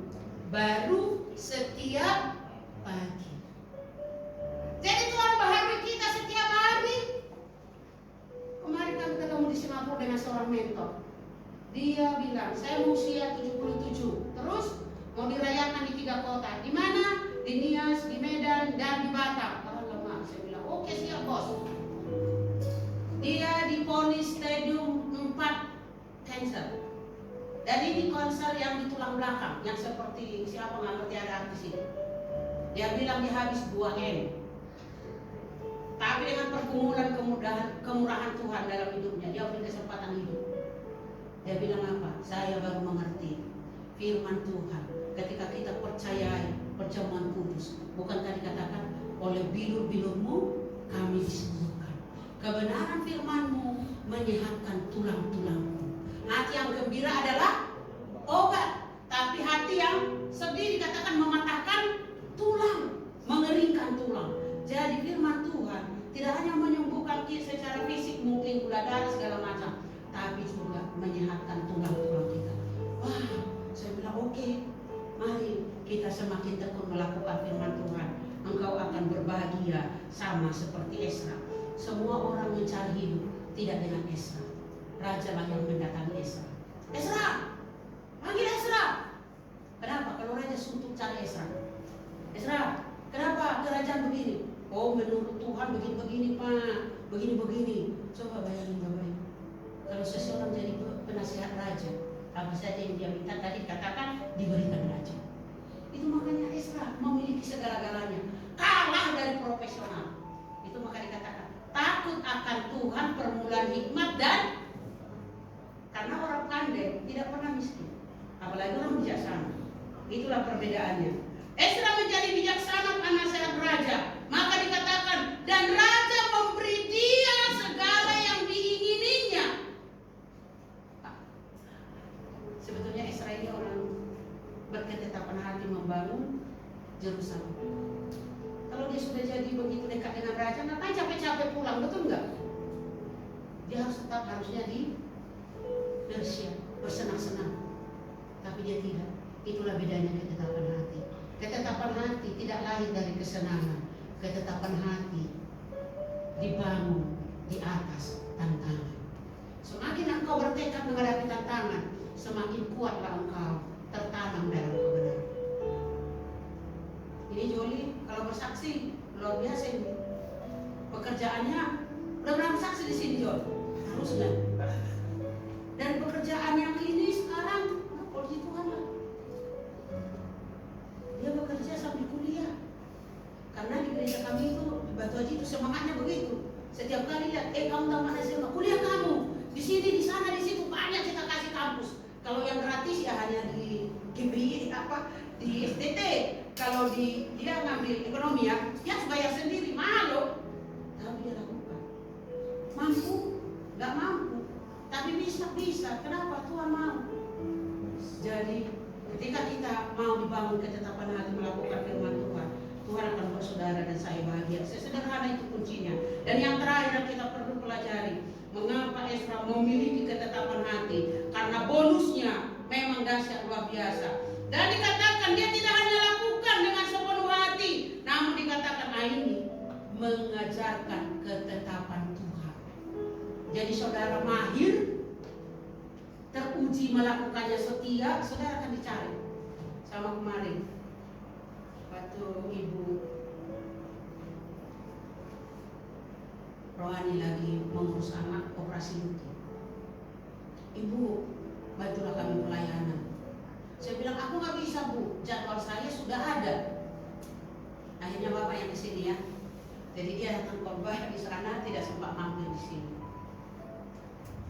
baru setiap pagi. Jadi Tuhan baharui kita setiap hari. Kemarin kami ketemu di Singapura dengan seorang mentor. Dia bilang, saya usia 77, terus mau dirayakan di 3 kota. Di mana? Di Nias, di Medan, dan di Batam. Alamak, saya bilang, oke siap bos. Dia divonis stadium 4 cancer. Dan ini konser yang di tulang belakang, yang seperti siapa nggak ngerti ada artis ini. Dia bilang dia habis 2 M. Tapi dengan pergumulan kemurahan Tuhan dalam hidupnya, dia beri kesempatan hidup. Dia bilang apa? Saya baru mengerti firman Tuhan. Ketika kita percayai perjamuan kudus, bukankah dikatakan oleh bilur-bilurmu kami disembuhkan. Kebenaran firman-Mu menyehatkan tulang-tulangku. Hati yang gembira adalah obat, tapi hati yang sedih dikatakan mematahkan tulang, mengeringkan tulang. Jadi firman Tuhan tidak hanya menyembuhkan kita secara fisik, mungkin gula darah segala macam, tapi juga menyehatkan tulang-tulang kita. Wah, saya bilang oke, mari kita semakin tekun melakukan firman Tuhan. Engkau akan berbahagia sama seperti Esra. Semua orang mencari hidup tidak dengan Esra. Raja lah yang mendatangi Esra. Esra, panggil Esra. Kenapa? Kalau raja suntuk cari Esra. Esra, kenapa kerajaan begini? Oh, menurut Tuhan begini-begini Pak, begini-begini. Coba bayangin Bapak Ibu. Kalau seseorang jadi penasihat raja, apa saja yang dia minta tadi katakan diberikan raja. Itu makanya Esra memiliki segala-galanya, kalah dari profesional. Itu maka dikatakan takut akan Tuhan, permulaan hikmat, dan karena orang pandai tidak pernah miskin, apalagi orang bijaksana. Itulah perbedaannya. Esra menjadi bijaksana penasehat raja, maka dikatakan dan raja memberi dia segala yang diingininya. Sebetulnya Esra ini orang berketetapan hati membangun Yerusalem. Kalau dia sudah jadi begitu dekat dengan raja, ngapain capek-capek pulang, betul nggak? Dia harus tetap harusnya di Persia bersenang-senang, tapi dia tidak. Itulah bedanya ketetapan hati. Ketetapan hati tidak lahir dari kesenangan. Ketetapan hati dibangun di atas tantangan. Semakin engkau bertekad menghadapi tantangan, semakin kuatlah engkau tertanam dalam kebenaran. Ini Joli kalau bersaksi luar biasa ini. Pekerjaannya udah berapa saksi di sini Joli? Harus kan? Dan pekerjaan yang ini sekarang puji Tuhan lah. Dia bekerja sambil kuliah. Karena di gereja kami itu di Batu Haji itu semangatnya begitu. Setiap kali lihat, kamu tamat SMA, kuliah kamu di sini, di sana, di situ banyak kita kasih kampus. Kalau yang gratis ya hanya di GBI di STT. Kalau dia ngambil ekonomi ya, dia harus bayar sendiri, mahal loh. Tapi dia lakukan. Mampu, nggak mampu, tapi bisa. Kenapa? Tuhan mau. Jadi ketika kita mau dibangun ketetapan hati melakukan firman Tuhan, Tuhan akan buat saudara dan saya bahagia. Sesederhana itu kuncinya. Dan yang terakhir yang kita perlu pelajari, mengapa Esra memiliki ketetapan hati? Karena bonusnya memang dahsyat luar biasa. Dan dikatakan dia tidak hanya lakukan dengan sepenuh hati, namun dikatakan ini mengajarkan ketetapan Tuhan. Jadi saudara mahir, teruji melakukannya setia, saudara akan dicari. Sama kemarin waktu Ibu Rohani lagi mengurus anak operasi lutut. Ibu, bantulah kami pelayanan. Saya bilang, aku nggak bisa Bu, jadwal saya sudah ada. Akhirnya Bapak yang kesini ya. Jadi dia datang khotbah di sana, tidak sempat mampir di sini.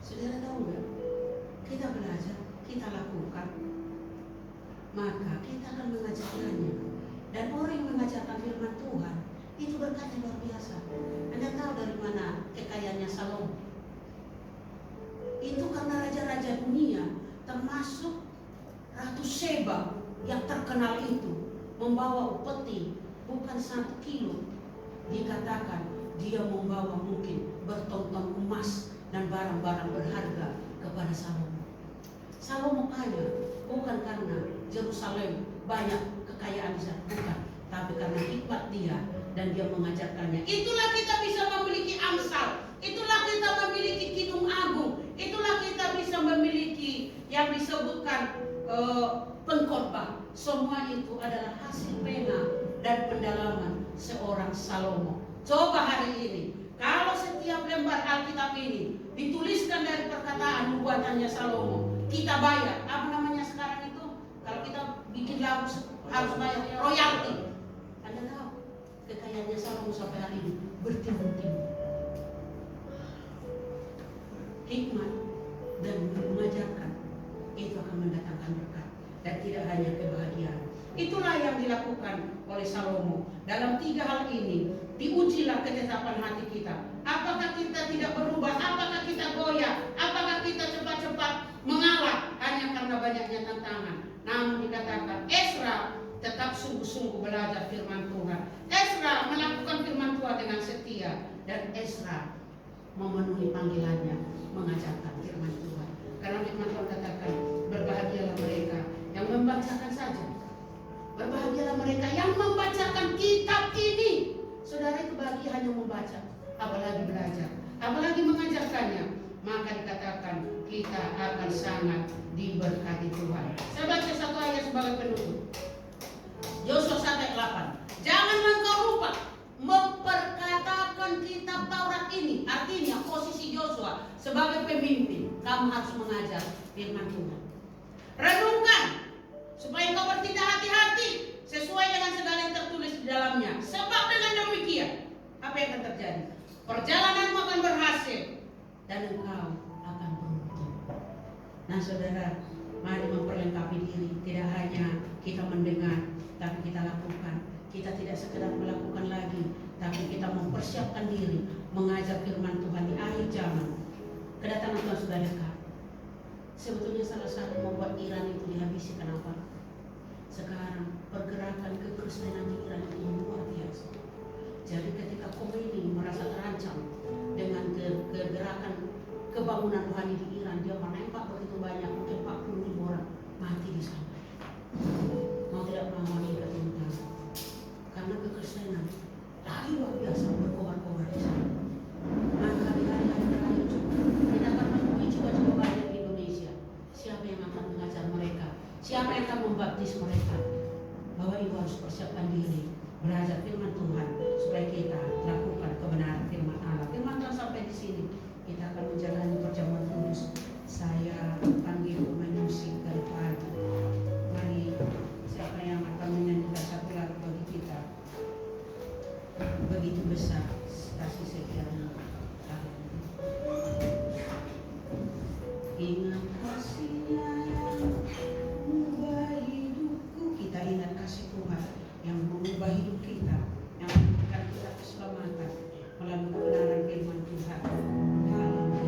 Saudara tahu nggak? Kita belajar, kita lakukan, maka kita akan mengajarkannya. Dan orang yang mengajarkan firman Tuhan itu berkatnya luar biasa. Anda tahu dari mana kekayaannya Salomo? Itu karena raja-raja dunia, termasuk Ratu Sheba yang terkenal itu, membawa upeti bukan 1 kilo. Dikatakan dia membawa mungkin bertonton emas dan barang-barang berharga kepada Salomo. Salomo kaya bukan karena Yerusalem banyak kekayaan di sana, bukan, tapi karena hikmat dia dan dia mengajarkannya. Itulah kita bisa memiliki Amsal, itulah kita memiliki Kidung Agung, itulah kita bisa memiliki yang disebutkan pengkhotbah. Semua itu adalah hasil pena dan pendalaman seorang Salomo. Coba hari ini, kalau setiap lembar Alkitab ini dituliskan dari perkataan nubuatannya Salomo, kita bayar, apa namanya sekarang itu, kalau kita bikin lagu harus bayar royalti. Anda tahu kekayaan kekayaan Salomo sampai hari ini bertimbun-timbun. Hikmat dan mengajarkan itu akan mendatangkan berkat dan tidak hanya kebahagiaan. Itulah yang dilakukan oleh Salomo. Dalam 3 hal ini diujilah ketetapan hati kita. Apakah kita tidak berubah? Apakah kita goyah? Apakah kita cepat-cepat mengalah hanya karena banyaknya tantangan? Namun dikatakan Ezra tetap sungguh-sungguh belajar firman Tuhan. Ezra melakukan firman Tuhan dengan setia, dan Ezra memenuhi panggilannya mengajarkan firman Tuhan. Karena firman Tuhan katakan, berbahagialah mereka yang membacakan saja. Berbahagialah mereka yang membacakan kitab ini. Saudara, itu bahagia hanya membaca, apalagi belajar, apalagi mengajarkannya. Maka dikatakan kita akan sangat diberkati Tuhan. Saya baca satu ayat sebagai penutup. Yosua 1:8. Jangan engkau lupa memperkatakan kitab Taurat ini. Artinya posisi Yosua sebagai pemimpin, kamu harus mengajar firman Tuhan. Renungkan supaya kau bertindak hati-hati sesuai dengan segala yang tertulis di dalamnya. Sebab dengan demikian, apa yang akan terjadi? Perjalananmu akan berhasil dan engkau akan beruntung. Nah saudara, mari memperlengkapi diri. Tidak hanya kita mendengar, tapi kita lakukan. Kita tidak sekedar melakukan lagi, tapi kita mempersiapkan diri mengajar firman Tuhan di akhir zaman. Kedatangan Tuhan sudah dekat. Sebetulnya salah satu membuat Iran itu dihabisi. Kenapa? Sekarang pergerakan kekristenan di Iran itu luar biasa. Jadi ketika Khomeini merasa terancam dengan kegerakan kebangunan rohani di Iran, dia menembak begitu banyak, mungkin 40.000 orang mati di sana. Mau tidak mau meninggal teman-teman. Karena kekristenan lagi luar biasa berkobar-kobar di sana. Maka di hari-hari terakhir kita akan menemui coba-coba banyak di Indonesia. Siapa yang akan mengajar mereka? Siapa yang akan membaptis mereka? Bahwa ibu harus persiapkan diri belajar firman Tuhan supaya kita lakukan kebenaran firman Allah. Firman Tuhan sampai di sini. Kita akan menjalani perjamuan kudus. Saya panggil pemain musik dari pagi. Mari siapa yang akan menyanyikan satu lagu bagi kita. Begitu besar kasih setiamu. Ingat kasih-Nya yang mengubah hidupku. Kita ingat kasih Tuhan yang mengubah hidup kita, yang memberikan kita keselamatan melalui kebenaran firman Tuhan. Haleluya.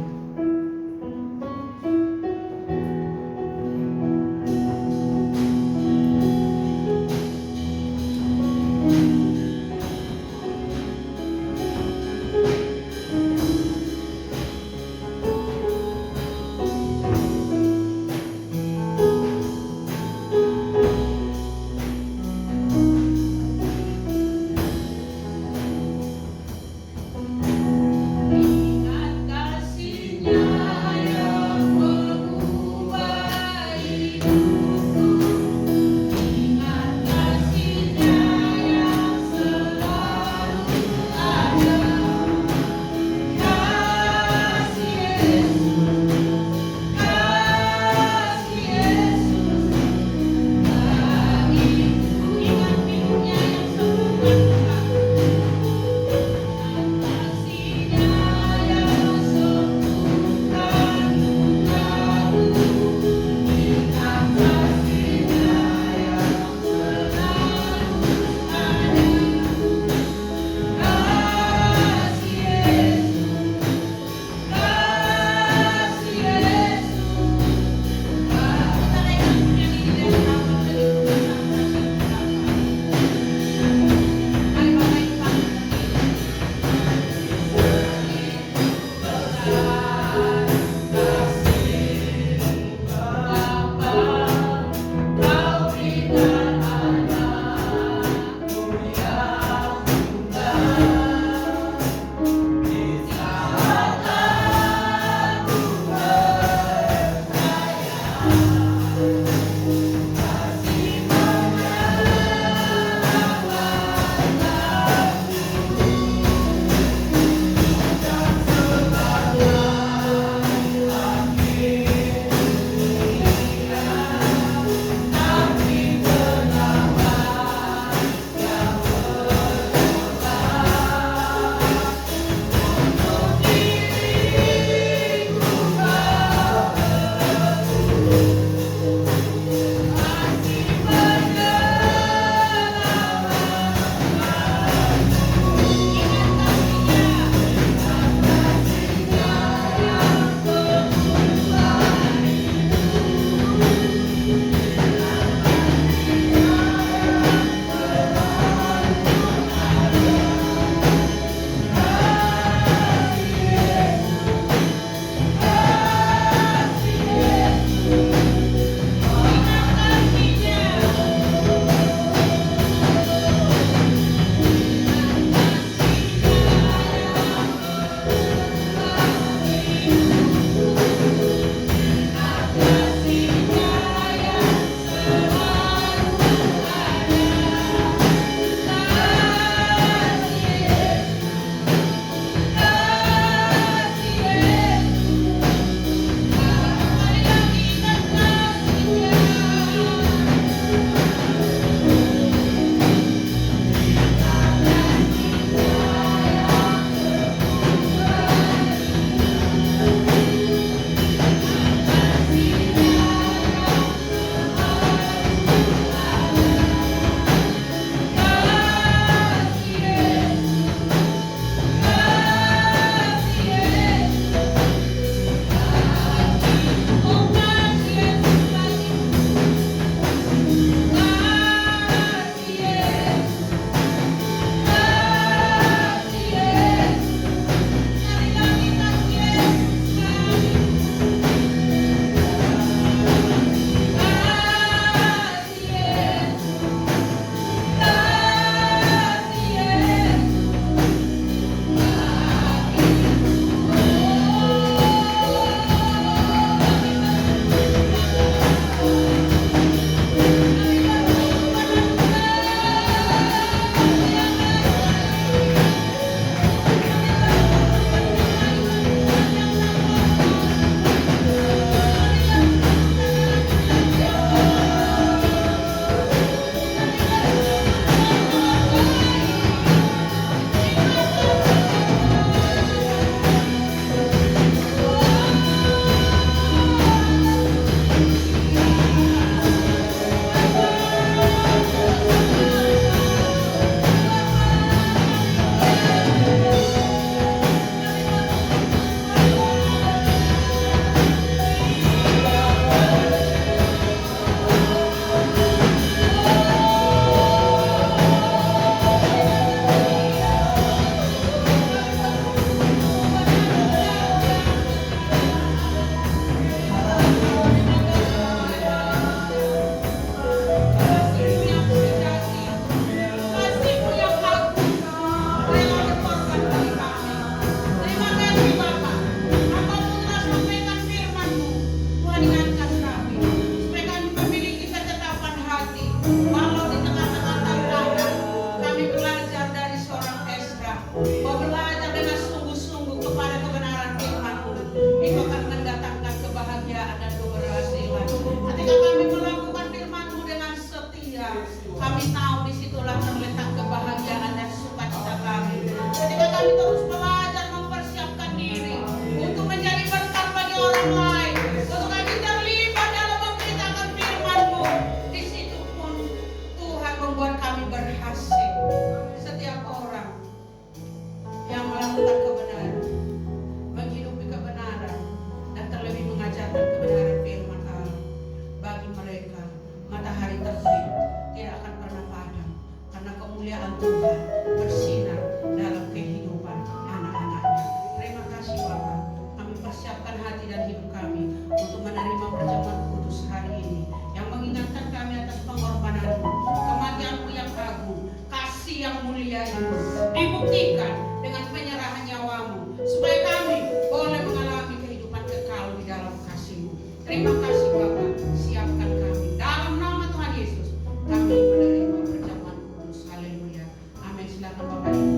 kemuliaan Tuhan bersinar dalam kehidupan anak-anaknya. Terima kasih Bapa. Kami persiapkan hati dan hidup kami untuk menerima perjamuan kudus hari ini yang mengingatkan kami atas pengorbanan-Mu, kematian-Mu yang agung, kasih yang mulia itu dibuktikan dengan penyerahan nyawa-Mu supaya kami boleh mengalami kehidupan kekal di dalam kasih-Mu. Terima kasih Bapa. Siapkan kami dalam nama Tuhan Yesus. Kami menerima perjamuan kudus. Haleluya. Amin. Silakan Bapak Ibu.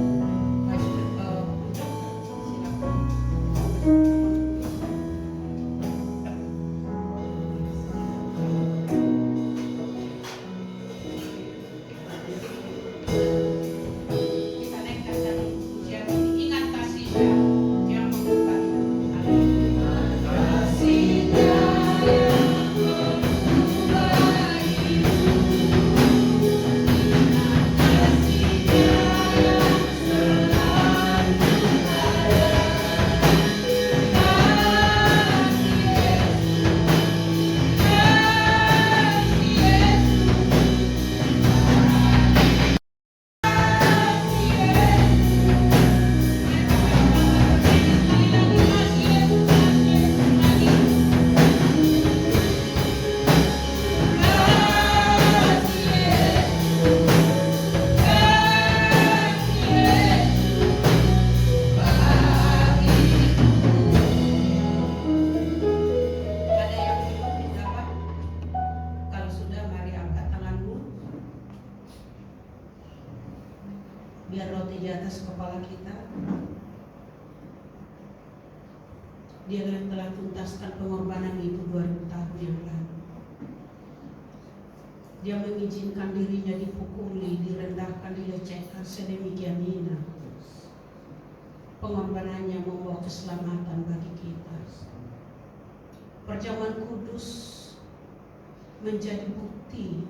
Silakan. Kita naikkan dari pujian ini. Ingat kasih-Nya yang mengubah. Haleluya. Kasih-Nya yang mengubah hidup. Ada yang belum menjawab? Kalau sudah, mari angkat tanganmu. Biar roti di atas kepala kita. Dia yang telah tuntaskan pengorbanan itu 2000 tahun yang lalu. Dia mengizinkan dirinya dipukuli, direndahkan, dilecehkan sedemikian hina. Pengorbanannya membawa keselamatan bagi kita. Perjamuan kudus menjadi bukti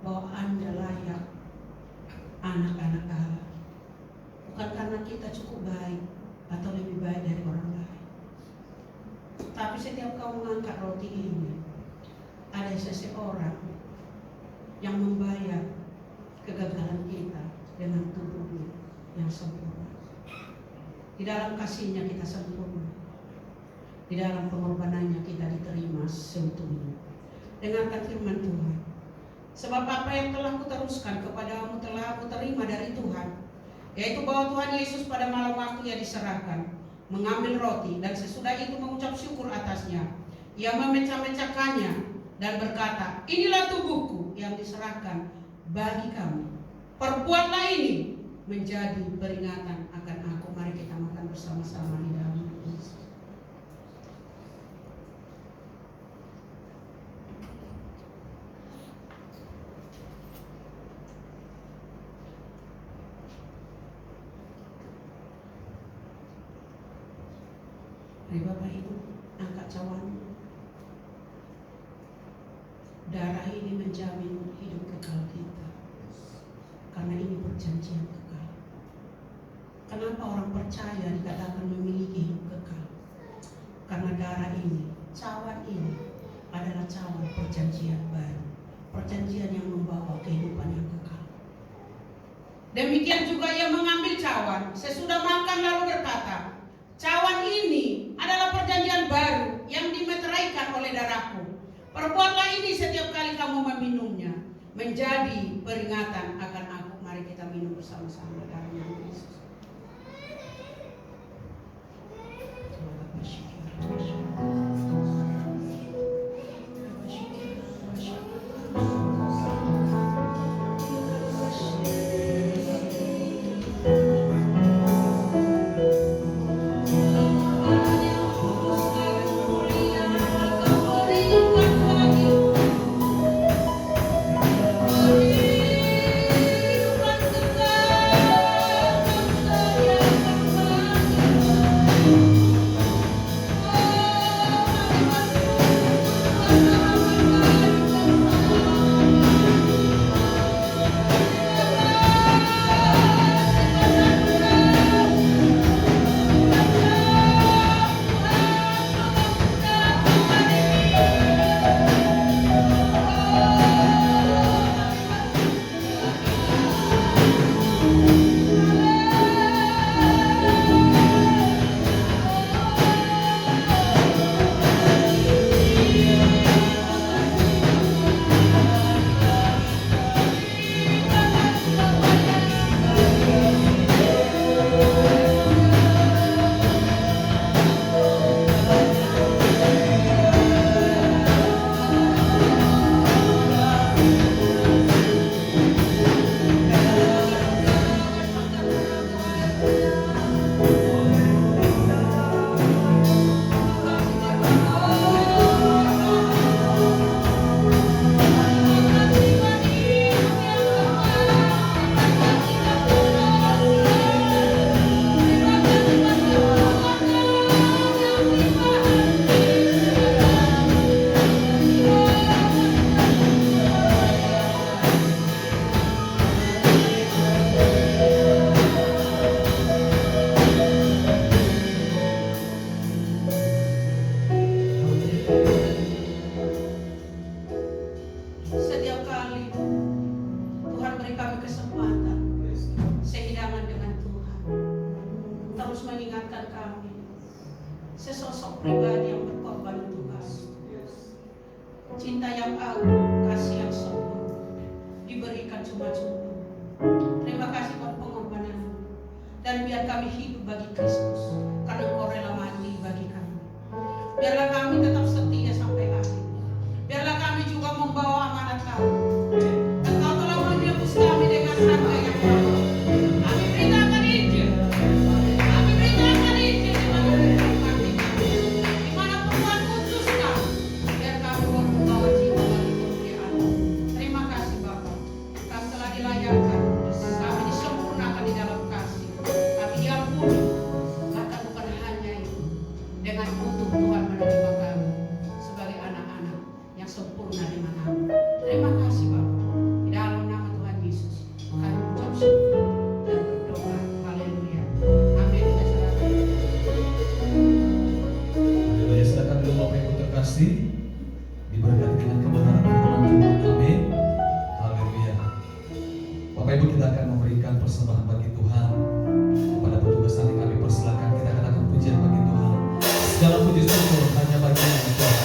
bahwa Anda layak anak-anak Allah. Bukan karena kita cukup baik atau lebih baik dari orang lain. Tapi setiap kau mengangkat roti ini, ada seseorang yang membayar kegagalan kita dengan tubuhnya yang sempurna. Di dalam kasih-Nya kita sempurna. Di dalam pengorbanannya kita diterima seutuhnya. Dengarkan firman Tuhan. Sebab apa yang telah kuteruskan kepadamu telah aku terima dari Tuhan, yaitu bahwa Tuhan Yesus pada malam waktu Ia diserahkan, mengambil roti dan sesudah itu mengucap syukur atasnya. Ia memecah-mecahkannya dan berkata, inilah tubuhku yang diserahkan bagi kamu. Perbuatlah ini menjadi peringatan akan aku. Mari kita makan bersama-sama di dalam Yesus. Mari Bapak Ibu, angkat cawanmu. Darah ini menjamin hidup kekal kita. Karena ini perjanjian kekal. Kenapa orang percaya dikatakan memiliki hidup kekal? Karena darah ini, cawan ini adalah cawan perjanjian baru. Perjanjian yang membawa kehidupan yang kekal. Demikian juga Ia mengambil cawan sesudah makan lalu berkata, cawan ini adalah perjanjian baru yang dimeteraikan oleh darahku. Perbuatlah ini setiap kali kamu meminumnya, menjadi peringatan akan aku. Mari kita minum bersama-sama dalam nama Yesus. Kehidupan beri kami kesempatan sehidangan dengan Tuhan, terus mengingatkan kami sesosok pribadi yang berkorban untuk kami. Cinta yang agung, kasih yang sempurna diberikan cuma-cuma. Terima kasih buat pengorbanan, dan biar kami hidup bagi Kristus, karena Engkau rela mati bagi kami. Biarlah kami tetap setia sampai akhir. Biarlah kami juga membawa amanat kami. Engkau telah menebus kami dengan harga yang mahal. Kami beritakan Injil. Kami beritakan Injil dimanapun Tuhan utus kami. Biar kami membawa jiwa bagi kemuliaan. Terima kasih Bapa. Kami telah dilayakkan. Kami disempurnakan di dalam kasih. Kami diampuni. Bahkan bukan hanya itu. Dengan untuk Tuhan menerima kami sebagai anak-anak yang sempurna di mana-mana. Terima kasih Bapa. Di dalam nama Tuhan Yesus kami mengucap syukur dan berdoa. Haleluya. Amin. Kita serahkan. Haleluya, silakan dulu Bapak Ibu terkasih, diberkati dengan kebenaran firman Tuhan. Amin. Haleluya. Bapak Ibu, kita akan memberikan persembahan bagi Tuhan. Kepada petugas nanti kami persilakan, kita katakan pujian bagi Tuhan. Segala puji syukur hanya bagi Tuhan.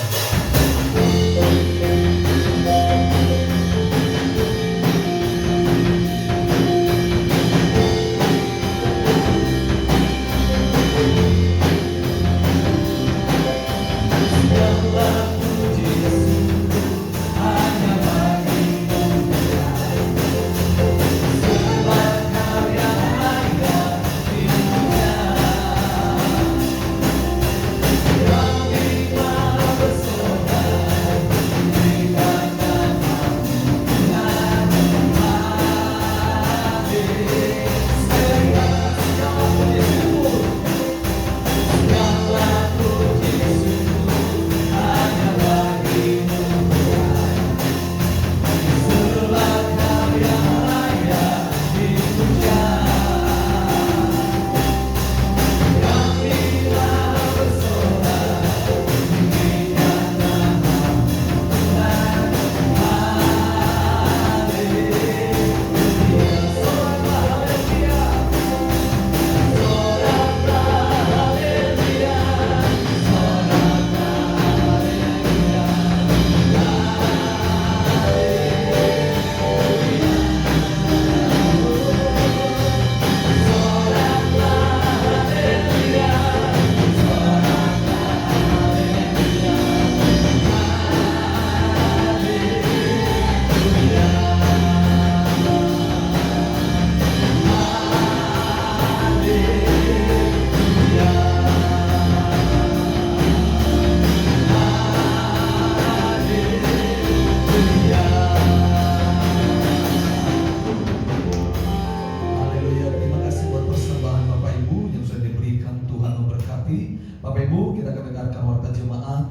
Haleluya, terima kasih buat persembahan Bapak Ibu yang sudah diberikan. Tuhan memberkati. Bapak Ibu, kita akan dengarkan warta jemaat.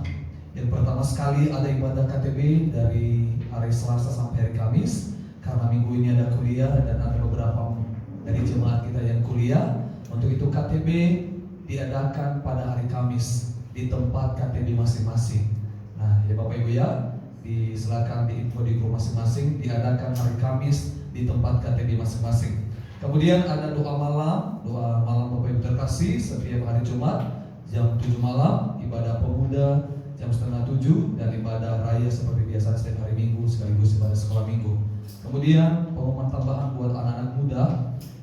Yang pertama sekali ada ibadah KTB dari hari Selasa sampai hari Kamis. Karena minggu ini ada kuliah dan ada beberapa dari jemaat kita yang kuliah. Untuk itu KTB diadakan pada hari Kamis di tempat KTB masing-masing. Nah, ya Bapak Ibu ya, silakan diinfo di grup masing-masing. Diadakan hari Kamis di tempat KTB masing-masing. Kemudian ada doa malam Bapak Ibu terkasih setiap hari Jumat jam 7 malam, ibadah pemuda jam 6:30 dan ibadah raya seperti biasa setiap hari Minggu sekaligus ibadah sekolah Minggu. Kemudian pengumuman tambahan buat anak-anak muda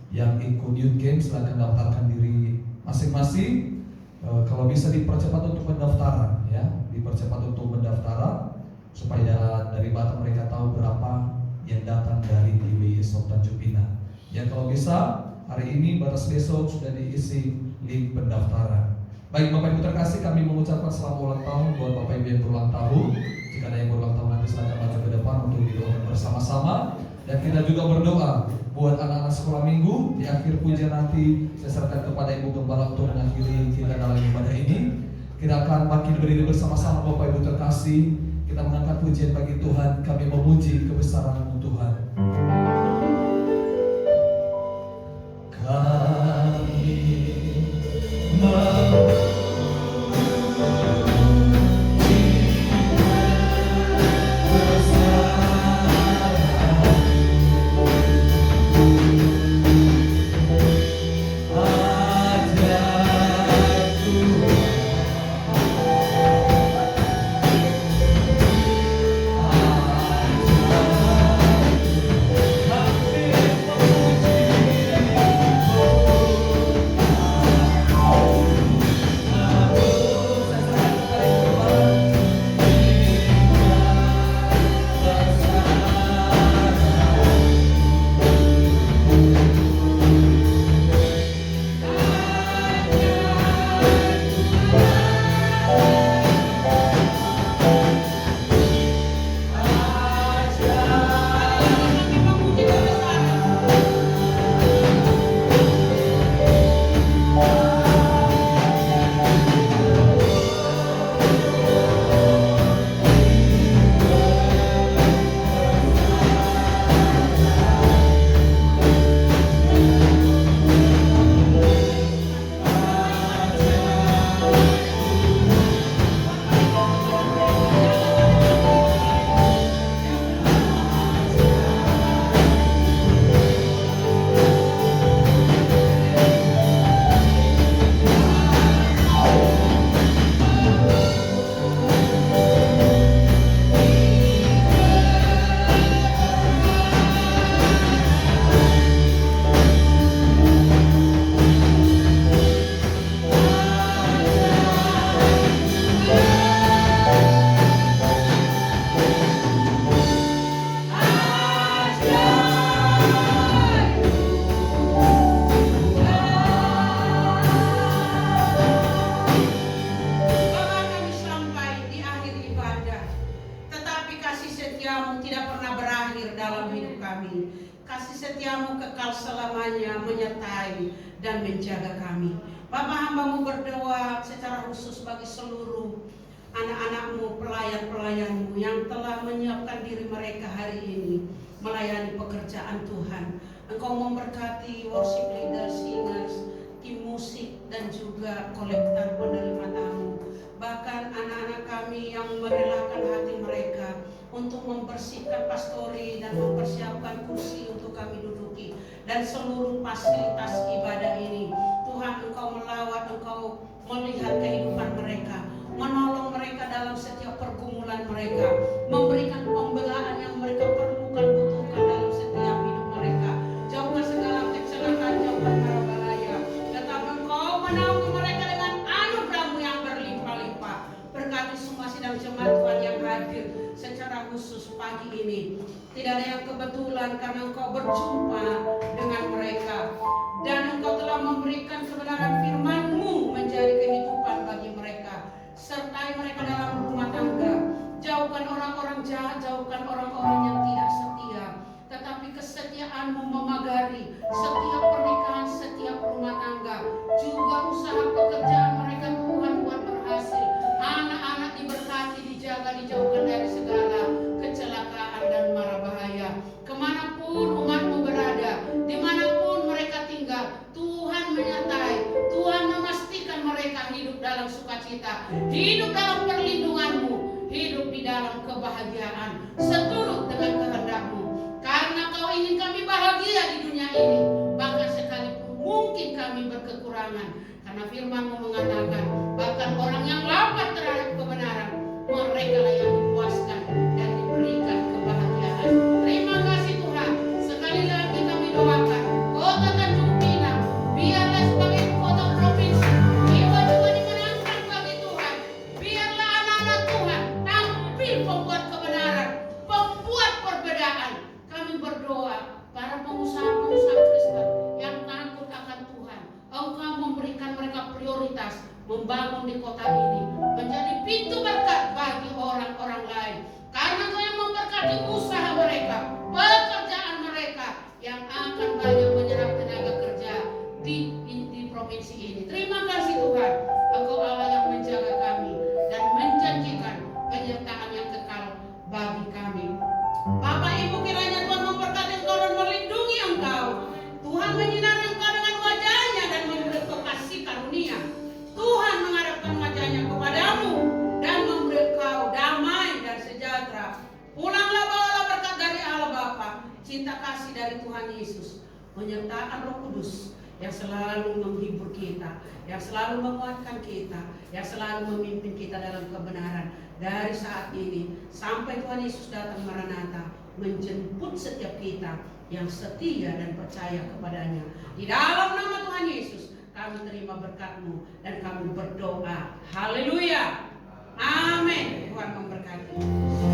yang ikut Youth Camp, silakan daftarkan diri masing-masing. Kalau bisa dipercepat untuk pendaftaran ya, dipercepat untuk pendaftaran supaya dari Batam mereka tahu berapa yang datang dari IBI Sop Tanjung Pinang. Ya kalau bisa hari ini batas besok sudah diisi link pendaftaran. Baik Bapak Ibu terkasih, kami mengucapkan selamat ulang tahun buat Bapak Ibu yang berulang tahun. Jika ada yang berulang tahun nanti silakan maju ke depan untuk didoakan bersama-sama. Dan kita juga berdoa buat anak-anak sekolah minggu. Di akhir pujian nanti saya serahkan kepada Ibu Gembala untuk mengakhiri kita dalam ibadah ini. Kita akan makin berdiri bersama-sama Bapak Ibu terkasih. Kita mengangkat pujian bagi Tuhan. Kami memuji kebesaran Tuhan. Kami kasih setiamu kekal selamanya menyertai dan menjaga kami. Bapa, hamba-Mu berdoa secara khusus bagi seluruh anak-anak-Mu, pelayan-pelayan-Mu yang telah menyiapkan diri mereka hari ini melayani pekerjaan Tuhan. Engkau memberkati worship leader, singers, tim musik, dan juga kolektor penerima tamu. Bahkan anak-anak kami yang merelakan hati mereka untuk membersihkan pastori dan mempersiapkan kursi untuk kami duduki dan seluruh fasilitas ibadah ini. Tuhan, Engkau melawat, Engkau melihat kehidupan mereka, menolong mereka dalam setiap pergumulan mereka, memberikan pembelaan yang mereka perlukan, butuhkan dalam setiap hidup mereka. Jauhkan segala kecelakaan, jauhkan mara bahaya. Tetapi Engkau menaungi mereka dengan anugerah-Mu yang berlimpah-limpah. Berkati semua sidang jemaat Tuhan yang hadir secara khusus pagi ini. Tidak ada yang kebetulan karena Engkau berjumpa dengan mereka. Dan Engkau telah memberikan kebenaran firman-Mu menjadi kehidupan bagi mereka. Sertai mereka dalam rumah tangga. Jauhkan orang-orang jahat, jauhkan orang-orang yang tidak setia. Tetapi kesetiaan-Mu memagari setiap pernikahan, setiap rumah tangga. Juga usaha pekerjaan mereka, Tuhan, buat berhasil. Anak-anak diberkati, dijaga, dijauhkan dari segala kecelakaan dan mara bahaya. Kemanapun umat-Mu berada, dimanapun mereka tinggal, Tuhan menyertai. Tuhan memastikan mereka hidup dalam sukacita, hidup dalam perlindungan-Mu, hidup di dalam kebahagiaan seturut dengan kehendak-Mu. Karena Kau ingin kami bahagia di dunia ini, bahkan sekalipun mungkin kami berkekurangan. Karena firman-Mu mengatakan, bahkan orang yang lapar terhadap kebenaran, mereka lah yang dipuaskan dan diberikan kebahagiaan. Terima kasih Tuhan. Sekali lagi kami doakan Kota Tanjung Pinang biarlah sebagai kota provinsi, jiwa juga dimenangkan bagi Tuhan. Biarlah anak-anak Tuhan tampil pembuat kebenaran, pembuat perbedaan. Kami berdoa para pengusaha-pengusaha Kristen yang takut akan Tuhan, Engkau memberikan mereka prioritas membangun di kota ini menjadi pintu berkat bagi orang-orang lain. Karena Engkau yang memberkati usaha mereka, pekerjaan mereka yang akan banyak menyerap tenaga kerja di provinsi ini. Terima kasih Tuhan, Engkau Allah yang menjaga kami dan menjanjikan penyertaan yang kekal bagi kami. Bapak Ibu, kiranya Tuhan memberkati engkau dan melindungi engkau. Tuhan menyinari engkau dengan wajah-Nya dan memberi engkau kasih karunia. Tuhan menghadapkan wajah-Nya kepadamu dan memberi engkau damai dan sejahtera. Pulanglah, bawalah berkat dari Allah Bapa, cinta kasih dari Tuhan Yesus, penyertaan Roh Kudus yang selalu menghibur kita, yang selalu menguatkan kita, yang selalu memimpin kita dalam kebenaran dari saat ini sampai Tuhan Yesus datang Maranatha, menjemput setiap kita yang setia dan percaya kepadanya. Di dalam nama Tuhan Yesus kami terima berkat-Mu dan kami berdoa. Haleluya. Amin. Tuhan memberkati.